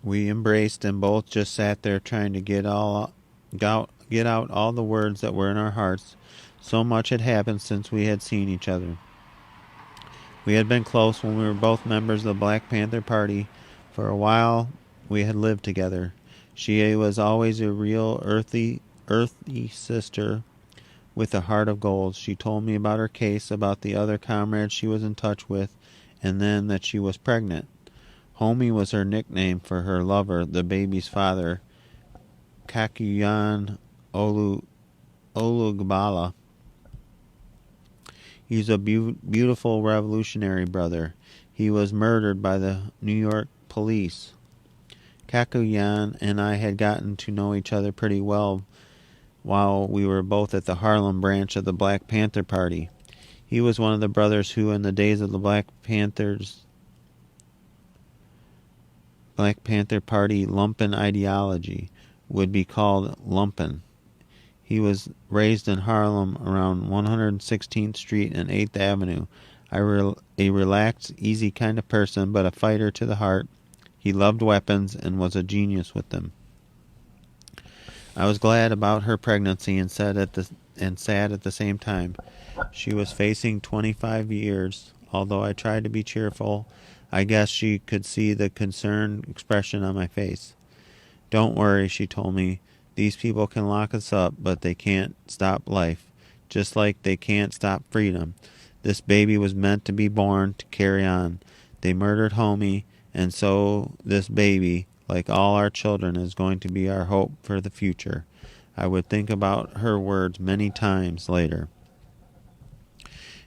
We embraced and both just sat there trying to get out all the words that were in our hearts. So much had happened since we had seen each other. We had been close when we were both members of the Black Panther Party. For a while, we had lived together. She was always a real earthy sister with a heart of gold. She told me about her case, about the other comrades she was in touch with, and then that she was pregnant. Homie was her nickname for her lover, the baby's father, Kakuyan Olugbala. He's a beautiful revolutionary brother. He was murdered by the New York police. Kakuyan and I had gotten to know each other pretty well while we were both at the Harlem branch of the Black Panther Party. He was one of the brothers who, in the days of the Black Panther Party lumpen ideology, would be called lumpen. He was raised in Harlem around 116th Street and 8th Avenue. A relaxed, easy kind of person, but a fighter to the heart. He loved weapons and was a genius with them. I was glad about her pregnancy and sad at the same time. She was facing 25 years. Although I tried to be cheerful, I guess she could see the concerned expression on my face. Don't worry, she told me. These people can lock us up, but they can't stop life, just like they can't stop freedom. This baby was meant to be born to carry on. They murdered Homie, and so this baby, like all our children, is going to be our hope for the future. I would think about her words many times later.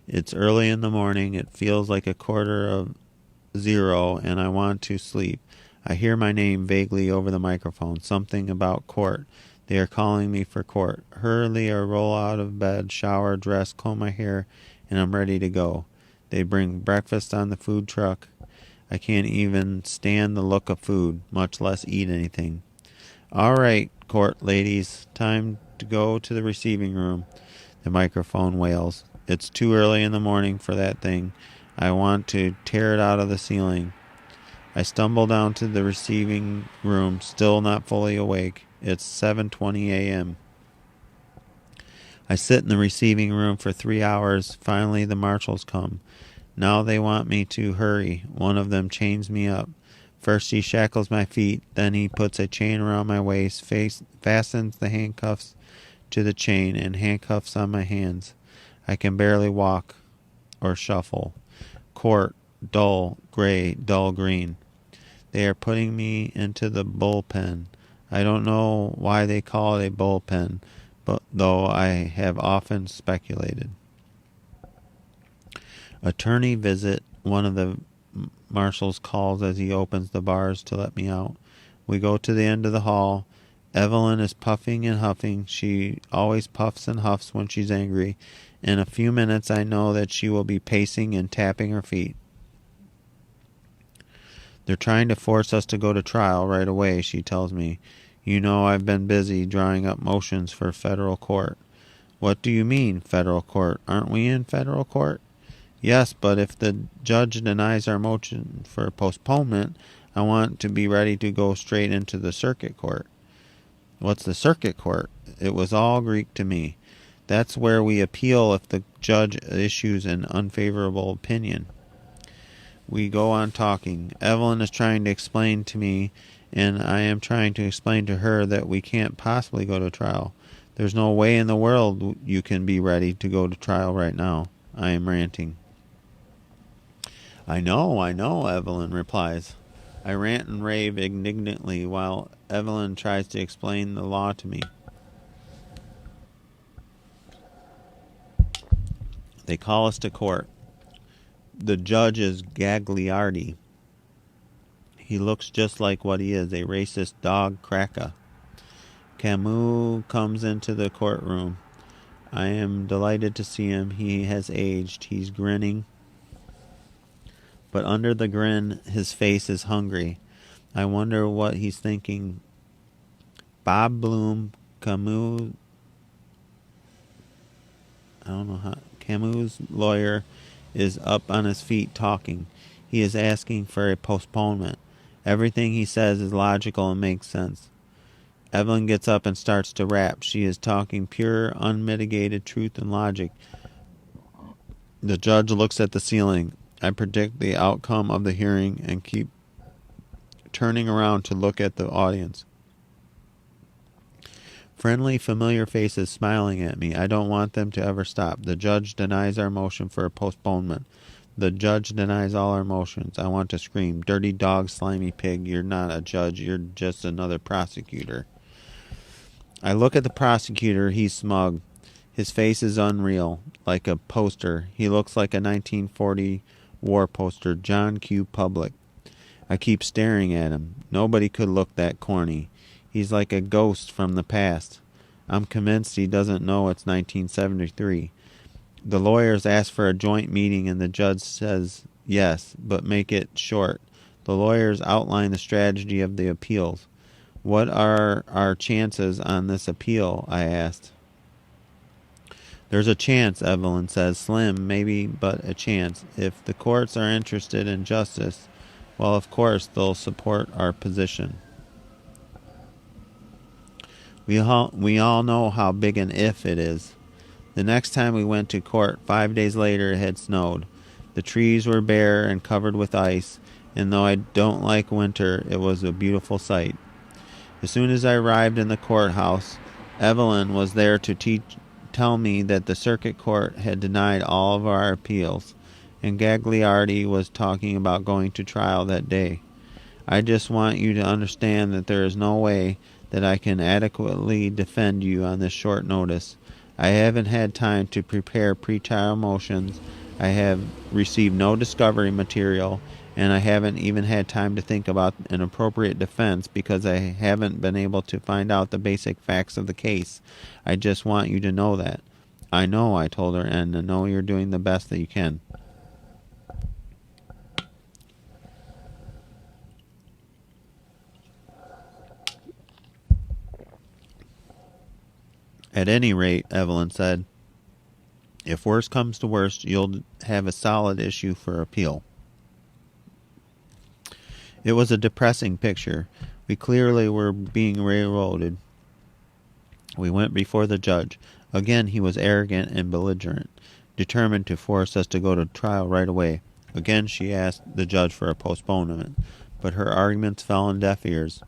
It's early in the morning. It feels like 1:45, and I want to sleep. I hear my name vaguely over the microphone. Something about court. They are calling me for court. Hurriedly, I roll out of bed, shower, dress, comb my hair, and I'm ready to go. They bring breakfast on the food truck. I can't even stand the look of food, much less eat anything. All right, court ladies, time to go to the receiving room. The microphone wails. It's too early in the morning for that thing. I want to tear it out of the ceiling. I stumble down to the receiving room, still not fully awake. It's 7:20 a.m. I sit in the receiving room for 3 hours. Finally, the marshals come. Now they want me to hurry. One of them chains me up. First he shackles my feet, then he puts a chain around my waist, fastens the handcuffs to the chain, and handcuffs on my hands. I can barely walk or shuffle. Court, dull gray, dull green. They are putting me into the bullpen. I don't know why they call it a bullpen, but though I have often speculated. Attorney visit. One of the marshals calls as he opens the bars to let me out. We go to the end of the hall. Evelyn is puffing and huffing. She always puffs and huffs when she's angry. In a few minutes I know that she will be pacing and tapping her feet. They're trying to force us to go to trial right away, she tells me. You know, I've been busy drawing up motions for federal court. What do you mean, federal court? Aren't we in federal court? Yes, but if the judge denies our motion for postponement, I want to be ready to go straight into the circuit court. What's the circuit court? It was all Greek to me. That's where we appeal if the judge issues an unfavorable opinion. We go on talking. Evelyn is trying to explain to me, and I am trying to explain to her that we can't possibly go to trial. There's no way in the world you can be ready to go to trial right now. I am ranting. I know, Evelyn replies. I rant and rave indignantly while Evelyn tries to explain the law to me. They call us to court. The judge is Gagliardi. He looks just like what he is, a racist dog cracker. Camus comes into the courtroom. I am delighted to see him. He has aged. He's grinning. But under the grin, his face is hungry. I wonder what he's thinking. Bob Bloom, Camus' lawyer, is up on his feet talking. He is asking for a postponement. Everything he says is logical and makes sense. Evelyn gets up and starts to rap. She is talking pure, unmitigated truth and logic. The judge looks at the ceiling. I predict the outcome of the hearing and keep turning around to look at the audience. Friendly, familiar faces smiling at me. I don't want them to ever stop. The judge denies our motion for a postponement. The judge denies all our motions. I want to scream, dirty dog, slimy pig, you're not a judge, you're just another prosecutor. I look at the prosecutor. He's smug. His face is unreal, like a poster. He looks like a 1940 war poster, John Q. Public. I keep staring at him. Nobody could look that corny. He's like a ghost from the past. I'm convinced he doesn't know it's 1973. The lawyers ask for a joint meeting and the judge says yes, but make it short. The lawyers outline the strategy of the appeals. What are our chances on this appeal? I asked. There's a chance, Evelyn says. Slim, maybe, but a chance. If the courts are interested in justice, well, of course, they'll support our position. We all know how big an if it is. The next time we went to court, 5 days later, it had snowed. The trees were bare and covered with ice, and though I don't like winter, it was a beautiful sight. As soon as I arrived in the courthouse, Evelyn was there to tell me that the circuit court had denied all of our appeals, and Gagliardi was talking about going to trial that day. I just want you to understand that there is no way that I can adequately defend you on this short notice. I haven't had time to prepare pretrial motions. I have received no discovery material, and I haven't even had time to think about an appropriate defense because I haven't been able to find out the basic facts of the case. I just want you to know that. I know, I told her, and I know you're doing the best that you can. At any rate, Evelyn said, if worse comes to worst, you'll have a solid issue for appeal. It was a depressing picture. We clearly were being railroaded. We went before the judge. Again, he was arrogant and belligerent, determined to force us to go to trial right away. Again, she asked the judge for a postponement, but her arguments fell on deaf ears.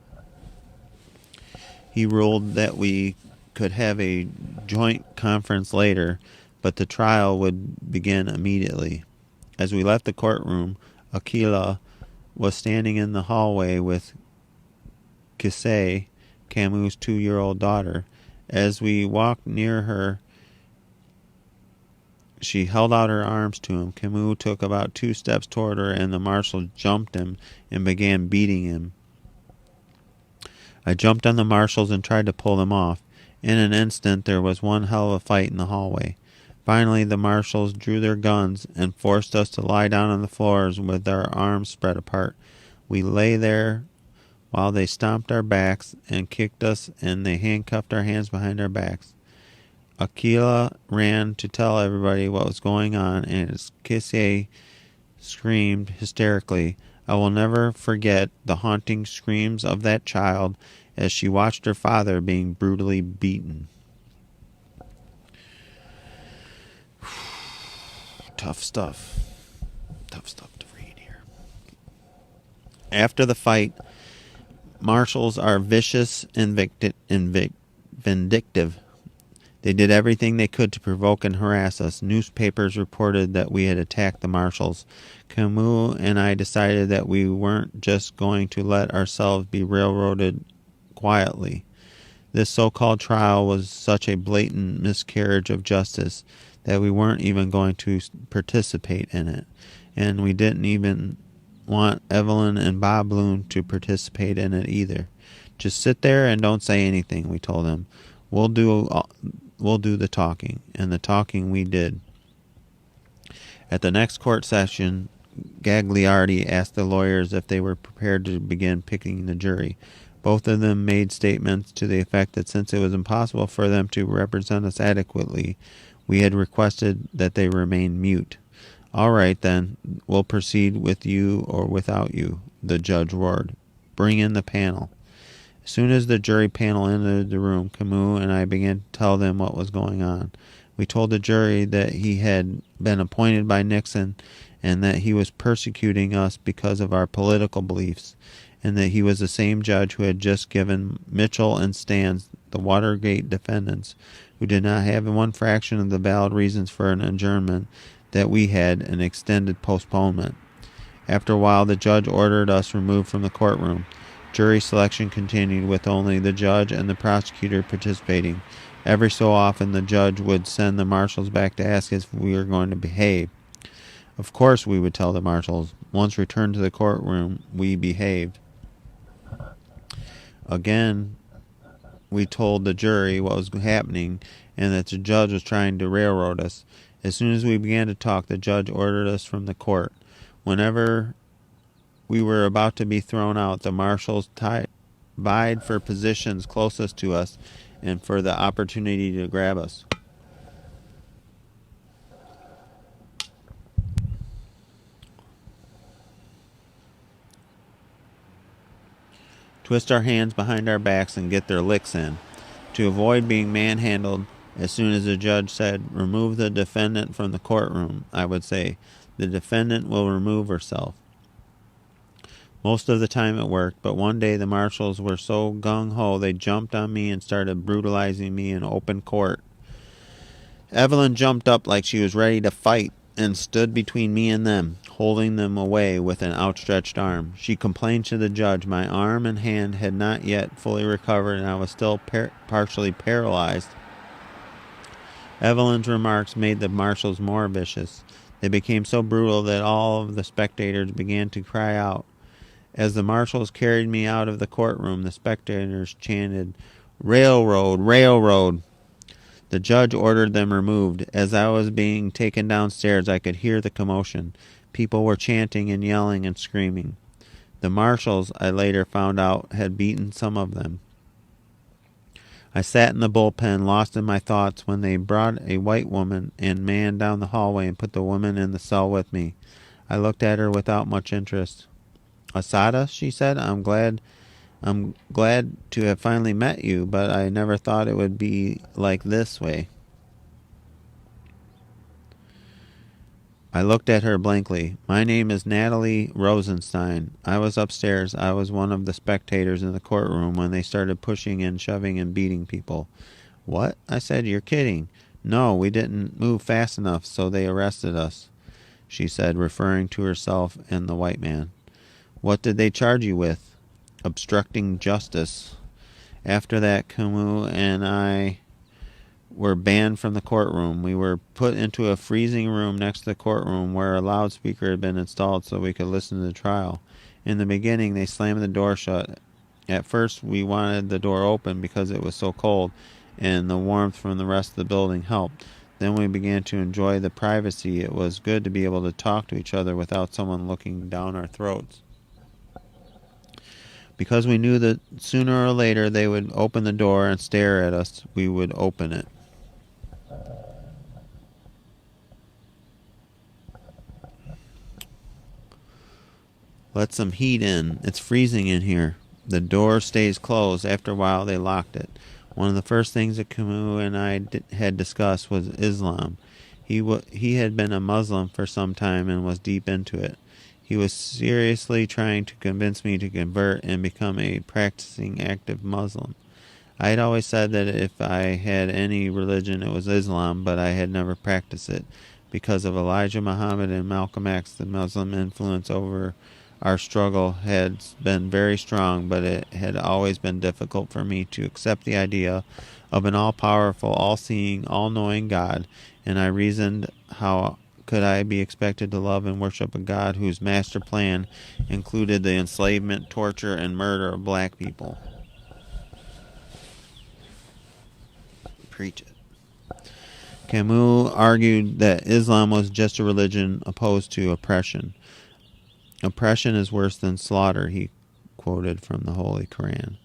He ruled that we could have a joint conference later, but the trial would begin immediately. As we left the courtroom, Akila was standing in the hallway with Kisei, Camus' 2-year-old daughter. As we walked near her, she held out her arms to him. Camus took about 2 steps toward her, and the marshal jumped him and began beating him. I jumped on the marshals and tried to pull them off. In an instant, there was one hell of a fight in the hallway. Finally, the marshals drew their guns and forced us to lie down on the floors with our arms spread apart. We lay there while they stomped our backs and kicked us, and they handcuffed our hands behind our backs. Akila ran to tell everybody what was going on, and Kisei screamed hysterically. I will never forget the haunting screams of that child as she watched her father being brutally beaten. Tough stuff. Tough stuff to read here. After the fight, marshals are vicious and vindictive. They did everything they could to provoke and harass us. Newspapers reported that we had attacked the marshals. Camus and I decided that we weren't just going to let ourselves be railroaded quietly. This so-called trial was such a blatant miscarriage of justice that we weren't even going to participate in it. And we didn't even want Evelyn and Bob Bloom to participate in it either. Just sit there and don't say anything, we told them. We'll do the talking, and the talking we did. At the next court session, Gagliardi asked the lawyers if they were prepared to begin picking the jury. Both of them made statements to the effect that since it was impossible for them to represent us adequately, we had requested that they remain mute. All right, then, we'll proceed with you or without you, the judge roared. Bring in the panel. As soon as the jury panel entered the room, Camus and I began to tell them what was going on. We told the jury that he had been appointed by Nixon and that he was persecuting us because of our political beliefs, and that he was the same judge who had just given Mitchell and Stans, the Watergate defendants, who did not have one fraction of the valid reasons for an adjournment, that we had an extended postponement. After a while, the judge ordered us removed from the courtroom. Jury selection continued with only the judge and the prosecutor participating. Every so often, the judge would send the marshals back to ask if we were going to behave. Of course, we would tell the marshals. Once returned to the courtroom, we behaved. Again, we told the jury what was happening and that the judge was trying to railroad us. As soon as we began to talk, the judge ordered us from the court. Whenever we were about to be thrown out, the marshals vied for positions closest to us and for the opportunity to grab us. Twist our hands behind our backs and get their licks in. To avoid being manhandled, as soon as the judge said, remove the defendant from the courtroom, I would say, the defendant will remove herself. Most of the time it worked, but one day the marshals were so gung-ho they jumped on me and started brutalizing me in open court. Evelyn jumped up like she was ready to fight and stood between me and them, holding them away with an outstretched arm. She complained to the judge. My arm and hand had not yet fully recovered, and I was still partially paralyzed. Evelyn's remarks made the marshals more vicious. They became so brutal that all of the spectators began to cry out. As the marshals carried me out of the courtroom, the spectators chanted, "Railroad! Railroad!" The judge ordered them removed. As I was being taken downstairs, I could hear the commotion. People were chanting and yelling and screaming. The marshals, I later found out, had beaten some of them. I sat in the bullpen, lost in my thoughts, when they brought a white woman and man down the hallway and put the woman in the cell with me. I looked at her without much interest. "Assata," she said, I'm glad to have finally met you, but I never thought it would be like this way." I looked at her blankly. "My name is Natalie Rosenstein. I was upstairs. I was one of the spectators in the courtroom when they started pushing and shoving and beating people." "What?" I said. "You're kidding." "No, we didn't move fast enough, so they arrested us," she said, referring to herself and the white man. "What did they charge you with?" "Obstructing justice." After that, Camus and I were banned from the courtroom. We were put into a freezing room next to the courtroom where a loudspeaker had been installed so we could listen to the trial. In the beginning, they slammed the door shut. At first, we wanted the door open because it was so cold, and the warmth from the rest of the building helped. Then we began to enjoy the privacy. It was good to be able to talk to each other without someone looking down our throats. Because we knew that sooner or later they would open the door and stare at us, we would open it. "Let some heat in. It's freezing in here." "The door stays closed." After a while, they locked it. One of the first things that Camus and I had discussed was Islam. He had been a Muslim for some time and was deep into it. He was seriously trying to convince me to convert and become a practicing active Muslim. I had always said that if I had any religion, it was Islam, but I had never practiced it. Because of Elijah Muhammad and Malcolm X, the Muslim influence over our struggle had been very strong, but it had always been difficult for me to accept the idea of an all-powerful, all-seeing, all-knowing God, and I reasoned, how could I be expected to love and worship a God whose master plan included the enslavement, torture, and murder of black people? Preach it. Camus argued that Islam was just a religion opposed to oppression. "Oppression is worse than slaughter," he quoted from the Holy Quran.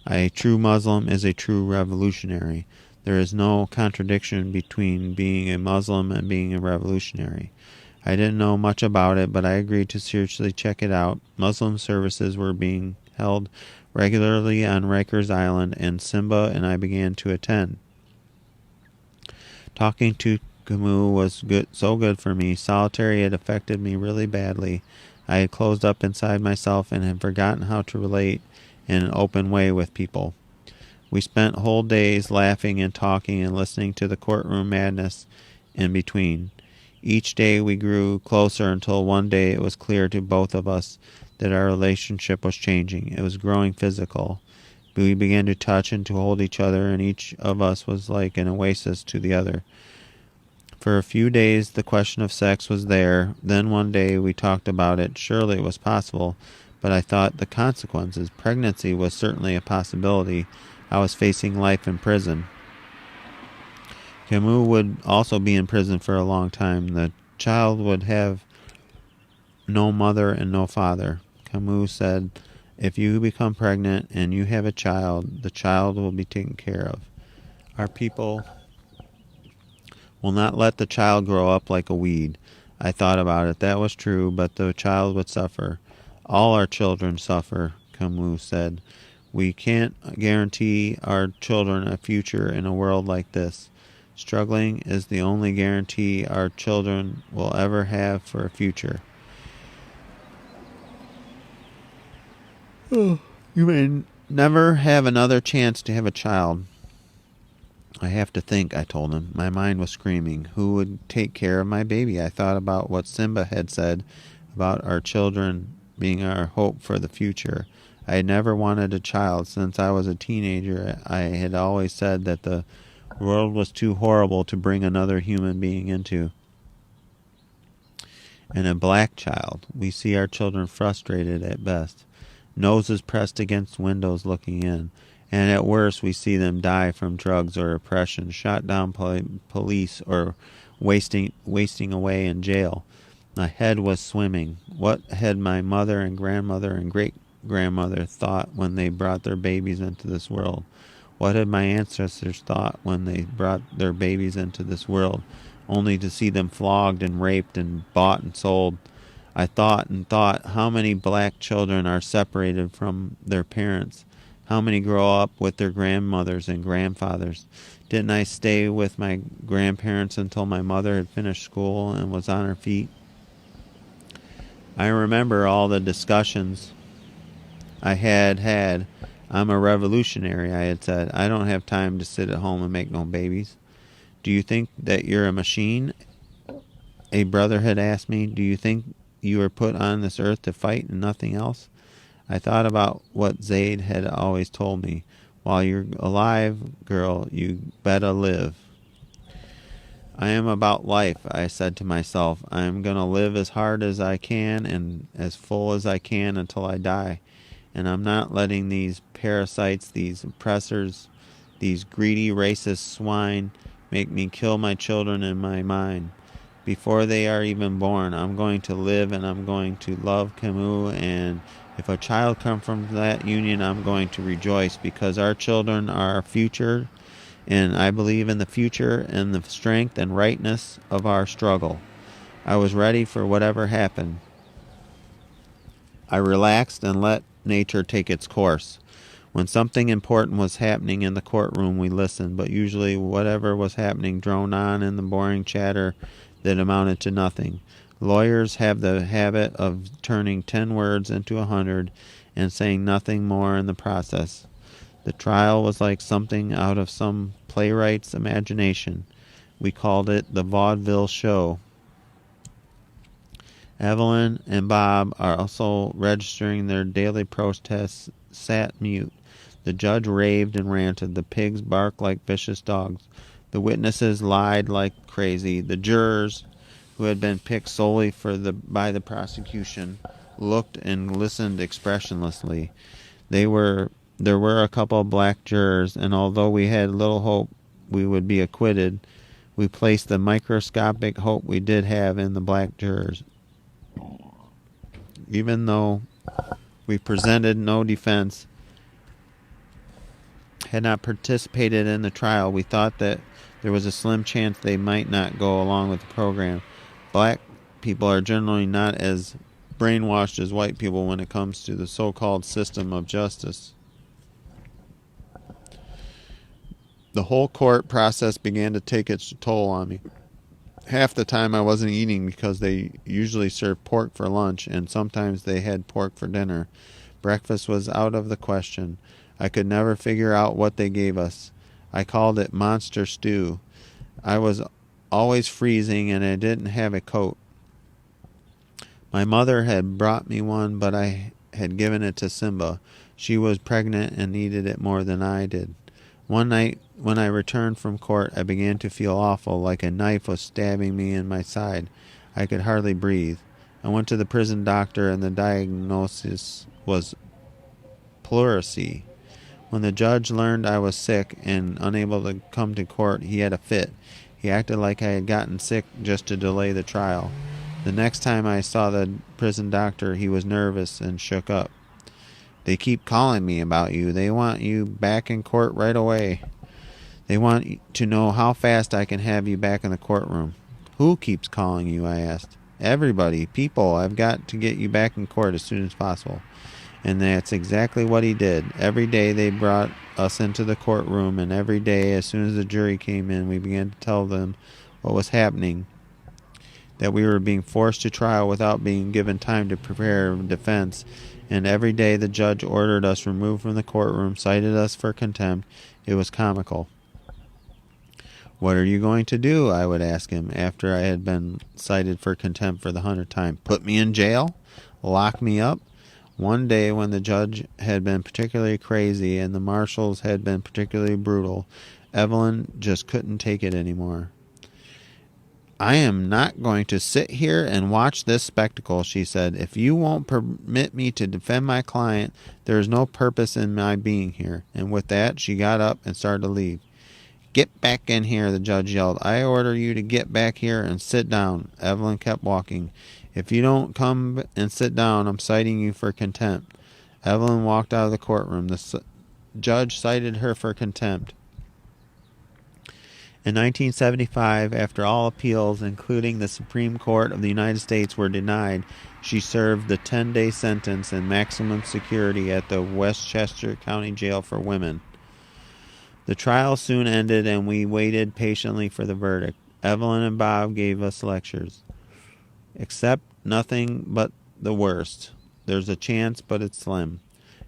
"A true Muslim is a true revolutionary. There is no contradiction between being a Muslim and being a revolutionary." I didn't know much about it, but I agreed to seriously check it out. Muslim services were being held regularly on Rikers Island, and Simba and I began to attend. Talking to Camus was so good for me. Solitary had affected me really badly. I had closed up inside myself and had forgotten how to relate in an open way with people. We spent whole days laughing and talking and listening to the courtroom madness in between. Each day we grew closer until one day it was clear to both of us that our relationship was changing. It was growing physical. We began to touch and to hold each other, and each of us was like an oasis to the other. For a few days the question of sex was there. Then one day we talked about it. Surely it was possible, but I thought the consequences. Pregnancy was certainly a possibility. I was facing life in prison. Camus would also be in prison for a long time. The child would have no mother and no father. Camus said, "If you become pregnant and you have a child, the child will be taken care of. Our people will not let the child grow up like a weed." I thought about it. That was true, but the child would suffer. "All our children suffer," Camus said. "We can't guarantee our children a future in a world like this. Struggling is the only guarantee our children will ever have for a future." "You may never have another chance to have a child." "I have to think," I told him. My mind was screaming. Who would take care of my baby? I thought about what Simba had said about our children being our hope for the future. I had never wanted a child. Since I was a teenager, I had always said that the world was too horrible to bring another human being into. And a black child. We see our children frustrated at best, noses pressed against windows looking in, and at worst we see them die from drugs or oppression, shot down police, or wasting away in jail. My head was swimming. What had my mother and grandmother and great-grandmother thought when they brought their babies into this world? What had my ancestors thought when they brought their babies into this world, only to see them flogged and raped and bought and sold? I thought and thought, how many black children are separated from their parents? How many grow up with their grandmothers and grandfathers? Didn't I stay with my grandparents until my mother had finished school and was on her feet? I remember all the discussions I had. I'm a revolutionary, I had said. I don't have time to sit at home and make no babies. Do you think that you're a machine? A brother had asked me. Do you think you were put on this earth to fight and nothing else? I thought about what Zaid had always told me. While you're alive, girl, you better live. I am about life, I said to myself. I am going to live as hard as I can and as full as I can until I die. And I'm not letting these parasites, these oppressors, these greedy racist swine make me kill my children in my mind. Before they are even born, I'm going to live and I'm going to love Camus, and if a child comes from that union, I'm going to rejoice, because our children are our future, and I believe in the future and the strength and rightness of our struggle. I was ready for whatever happened. I relaxed and let nature take its course. When something important was happening in the courtroom, we listened, but usually whatever was happening droned on in the boring chatter that amounted to nothing. Lawyers have the habit of turning 10 words into 100 and saying nothing more in the process. The trial was like something out of some playwright's imagination. We called it the vaudeville show. Evelyn and Bob, are also registering their daily protests, sat mute. The judge raved and ranted. The pigs barked like vicious dogs. The witnesses lied like crazy. The jurors, who had been picked solely by the prosecution, looked and listened expressionlessly. There were a couple of black jurors, and although we had little hope we would be acquitted, we placed the microscopic hope we did have in the black jurors. Even though we presented no defense, had not participated in the trial, we thought that there was a slim chance they might not go along with the program. Black people are generally not as brainwashed as white people when it comes to the so-called system of justice. The whole court process began to take its toll on me. Half the time I wasn't eating because they usually served pork for lunch, and sometimes they had pork for dinner. Breakfast was out of the question. I could never figure out what they gave us. I called it monster stew. I was always freezing, and I didn't have a coat. My mother had brought me one, but I had given it to Simba. She was pregnant and needed it more than I did. One night, when I returned from court, I began to feel awful, like a knife was stabbing me in my side. I could hardly breathe. I went to the prison doctor, and the diagnosis was pleurisy. When the judge learned I was sick and unable to come to court, he had a fit. He acted like I had gotten sick just to delay the trial. The next time I saw the prison doctor, he was nervous and shook up. They keep calling me about you. They want you back in court right away. They want to know how fast I can have you back in the courtroom. Who keeps calling you? I asked. Everybody. People. I've got to get you back in court as soon as possible. And that's exactly what he did. Every day they brought us into the courtroom, and every day, as soon as the jury came in, we began to tell them what was happening, that we were being forced to trial without being given time to prepare a defense. And every day the judge ordered us removed from the courtroom, cited us for contempt. It was comical. What are you going to do? I would ask him after I had been cited for contempt for the 100th time. Put me in jail? Lock me up? One day when the judge had been particularly crazy and the marshals had been particularly brutal, Evelyn just couldn't take it anymore. I am not going to sit here and watch this spectacle, she said. If you won't permit me to defend my client, there is no purpose in my being here. And with that, she got up and started to leave. Get back in here, the judge yelled. I order you to get back here and sit down. Evelyn kept walking. If you don't come and sit down, I'm citing you for contempt. Evelyn walked out of the courtroom. The judge cited her for contempt. In 1975, after all appeals, including the Supreme Court of the United States, were denied, she served the 10-day sentence in maximum security at the Westchester County Jail for Women. The trial soon ended, and we waited patiently for the verdict. Evelyn and Bob gave us lectures. Accept nothing but the worst. There's a chance, but it's slim.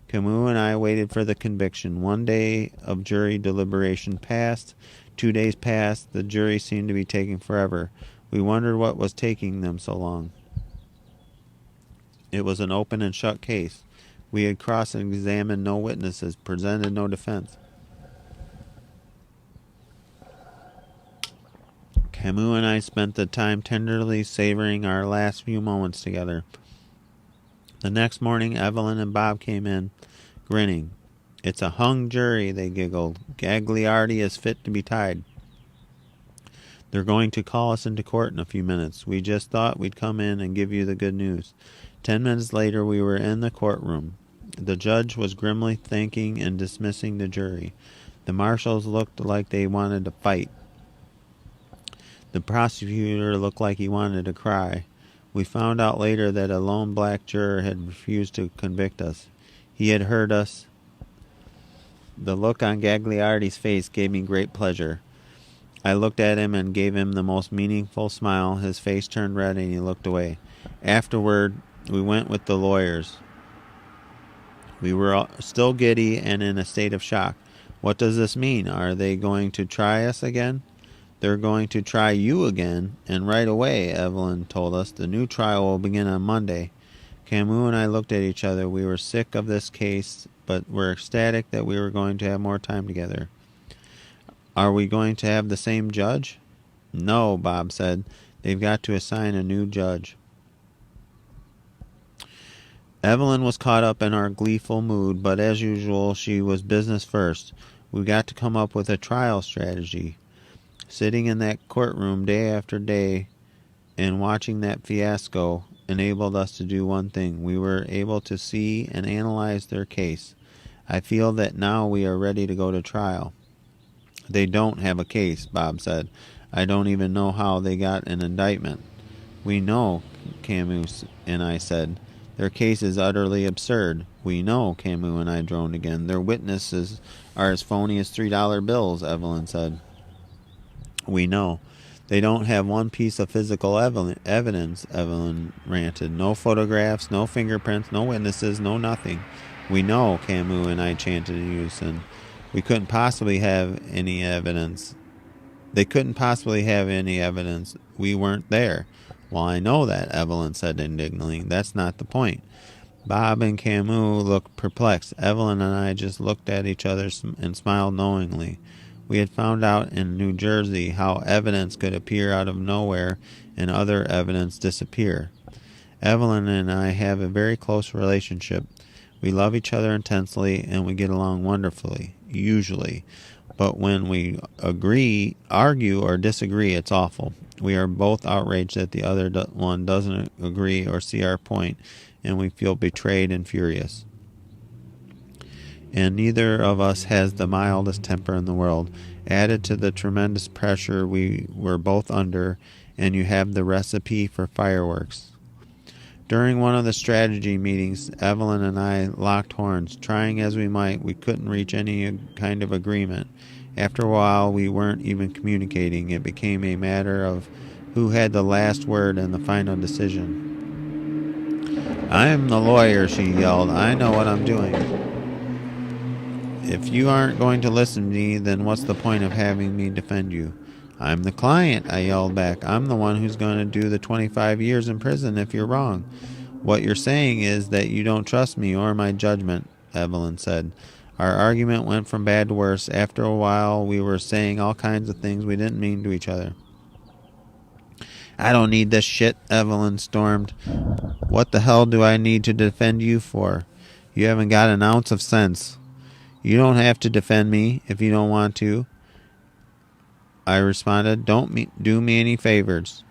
Camus and I waited for the conviction. 1 day of jury deliberation passed. 2 days passed. The jury seemed to be taking forever. We wondered what was taking them so long. It was an open and shut case. We had cross-examined no witnesses, presented no defense. Camus and I spent the time tenderly savoring our last few moments together. The next morning, Evelyn and Bob came in, grinning. It's a hung jury, they giggled. Gagliardi is fit to be tied. They're going to call us into court in a few minutes. We just thought we'd come in and give you the good news. 10 minutes later, we were in the courtroom. The judge was grimly thanking and dismissing the jury. The marshals looked like they wanted to fight. The prosecutor looked like he wanted to cry. We found out later that a lone black juror had refused to convict us. He had heard us. The look on Gagliardi's face gave me great pleasure. I looked at him and gave him the most meaningful smile. His face turned red and he looked away. Afterward, we went with the lawyers. We were still giddy and in a state of shock. What does this mean? Are they going to try us again? They're going to try you again, and right away, Evelyn told us. The new trial will begin on Monday. Camus and I looked at each other. We were sick of this case, but were ecstatic that we were going to have more time together. Are we going to have the same judge? No, Bob said. They've got to assign a new judge. Evelyn was caught up in our gleeful mood, but as usual, she was business first. We got to come up with a trial strategy. Sitting in that courtroom day after day and watching that fiasco enabled us to do one thing. We were able to see and analyze their case. I feel that now we are ready to go to trial. They don't have a case, Bob said. I don't even know how they got an indictment. We know, Camus and I said. Their case is utterly absurd. We know, Camus and I droned again. Their witnesses are as phony as $3 bills, Evelyn said. We know. They don't have one piece of physical evidence, Evelyn ranted. No photographs, no fingerprints, no witnesses, no nothing. We know, Camus and I chanted in unison. We couldn't possibly have any evidence. They couldn't possibly have any evidence. We weren't there. Well, I know that, Evelyn said indignantly. That's not the point. Bob and Camus looked perplexed. Evelyn and I just looked at each other and smiled knowingly. We had found out in New Jersey how evidence could appear out of nowhere and other evidence disappear. Evelyn and I have a very close relationship. We love each other intensely and we get along wonderfully, usually. But when we argue, or disagree, it's awful. We are both outraged that the other one doesn't agree or see our point, and we feel betrayed and furious. And neither of us has the mildest temper in the world. Added to the tremendous pressure we were both under, and you have the recipe for fireworks. During one of the strategy meetings, Evelyn and I locked horns. Trying as we might, we couldn't reach any kind of agreement. After a while, we weren't even communicating. It became a matter of who had the last word and the final decision. I am the lawyer, she yelled. I know what I'm doing. If you aren't going to listen to me, then what's the point of having me defend you? I'm the client, I yelled back. I'm the one who's going to do the 25 years in prison if you're wrong. What you're saying is that you don't trust me or my judgment, Evelyn said. Our argument went from bad to worse. After a while, we were saying all kinds of things we didn't mean to each other. I don't need this shit, Evelyn stormed. What the hell do I need to defend you for? You haven't got an ounce of sense. You don't have to defend me if you don't want to, I responded. Don't do me any favors.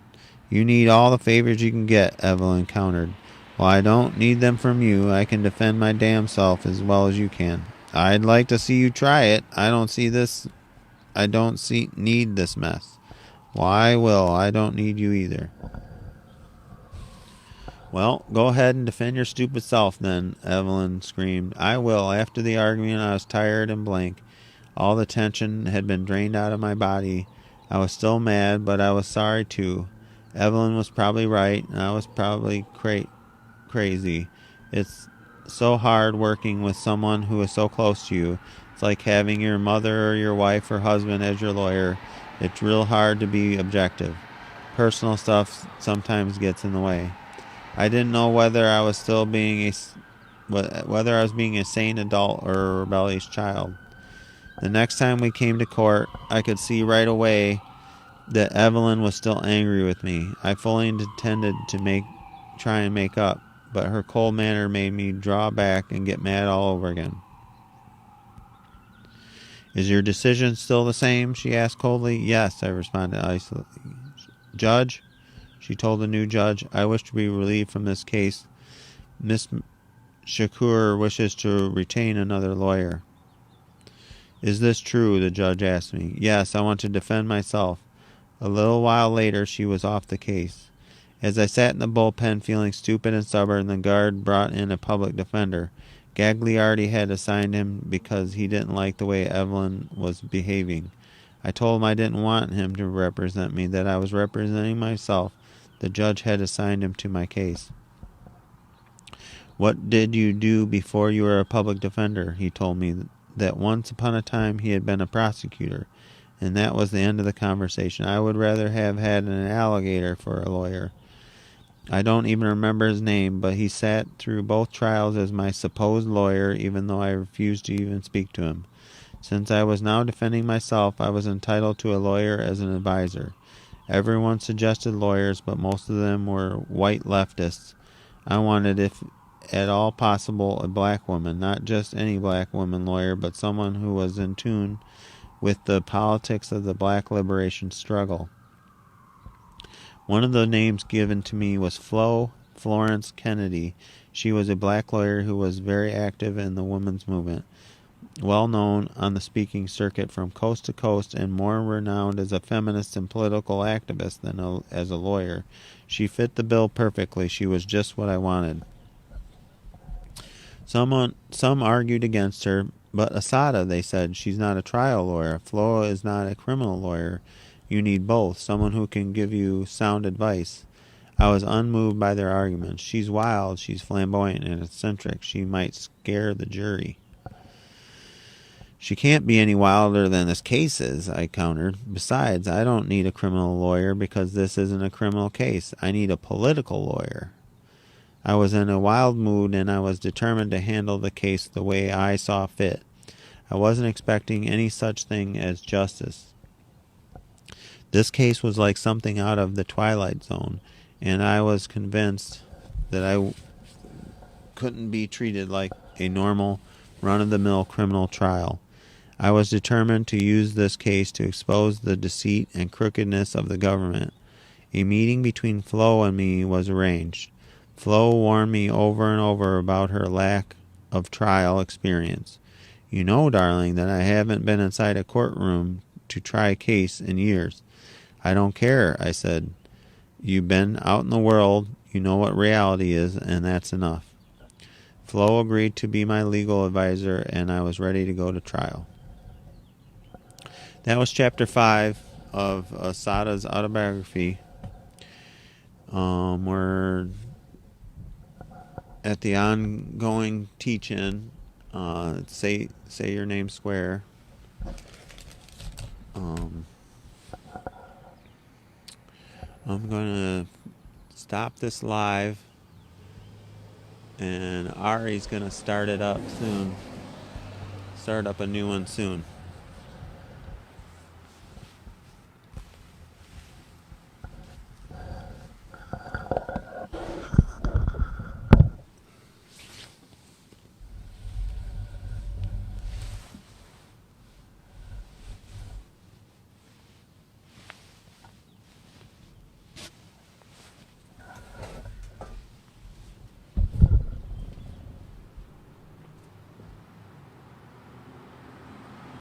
You need all the favors you can get, Evelyn countered. Well, I don't need them from you. I can defend my damn self as well as you can. I'd like to see you try it. I don't need this mess. Well, I will. I don't need you either. Well, go ahead and defend your stupid self then, Evelyn screamed. I will. After the argument, I was tired and blank. All the tension had been drained out of my body. I was still mad, but I was sorry too. Evelyn was probably right, and I was probably crazy. It's so hard working with someone who is so close to you. It's like having your mother or your wife or husband as your lawyer. It's real hard to be objective. Personal stuff sometimes gets in the way. I didn't know whether I was being a sane adult or a rebellious child. The next time we came to court, I could see right away that Evelyn was still angry with me. I fully intended to try and make up, but her cold manner made me draw back and get mad all over again. Is your decision still the same? She asked coldly. Yes, I responded isolantly. Judge, she told the new judge, I wish to be relieved from this case. Miss Shakur wishes to retain another lawyer. Is this true? The judge asked me. Yes, I want to defend myself. A little while later, she was off the case. As I sat in the bullpen feeling stupid and stubborn, the guard brought in a public defender. Gagliardi had assigned him because he didn't like the way Evelyn was behaving. I told him I didn't want him to represent me, that I was representing myself. The judge had assigned him to my case. What did you do before you were a public defender? He told me that once upon a time he had been a prosecutor, and that was the end of the conversation. I would rather have had an alligator for a lawyer. I don't even remember his name, but he sat through both trials as my supposed lawyer, even though I refused to even speak to him. Since I was now defending myself, I was entitled to a lawyer as an advisor. Everyone suggested lawyers, but most of them were white leftists. I wanted, if at all possible, a black woman, not just any black woman lawyer, but someone who was in tune with the politics of the black liberation struggle. One of the names given to me was Florence Kennedy. She was a black lawyer who was very active in the women's movement, well known on the speaking circuit from coast to coast, and more renowned as a feminist and political activist than as a lawyer. She fit the bill perfectly. She was just what I wanted. Some argued against her, but Assata, they said, she's not a trial lawyer. Flo is not a criminal lawyer. You need both, someone who can give you sound advice. I was unmoved by their arguments. She's wild, she's flamboyant and eccentric. She might scare the jury. She can't be any wilder than this case is, I countered. Besides, I don't need a criminal lawyer because this isn't a criminal case. I need a political lawyer. I was in a wild mood, and I was determined to handle the case the way I saw fit. I wasn't expecting any such thing as justice. This case was like something out of the Twilight Zone, and I was convinced that I couldn't be treated like a normal, run-of-the-mill criminal trial. I was determined to use this case to expose the deceit and crookedness of the government. A meeting between Flo and me was arranged. Flo warned me over and over about her lack of trial experience. You know, darling, that I haven't been inside a courtroom to try a case in years. I don't care, I said. You've been out in the world, you know what reality is, and that's enough. Flo agreed to be my legal advisor, and I was ready to go to trial. That was chapter 5 of Assata's autobiography. We're at the ongoing teach-in Say your name square. Um, I'm gonna stop this live, and Ari's gonna start it up soon. Start up a new one soon.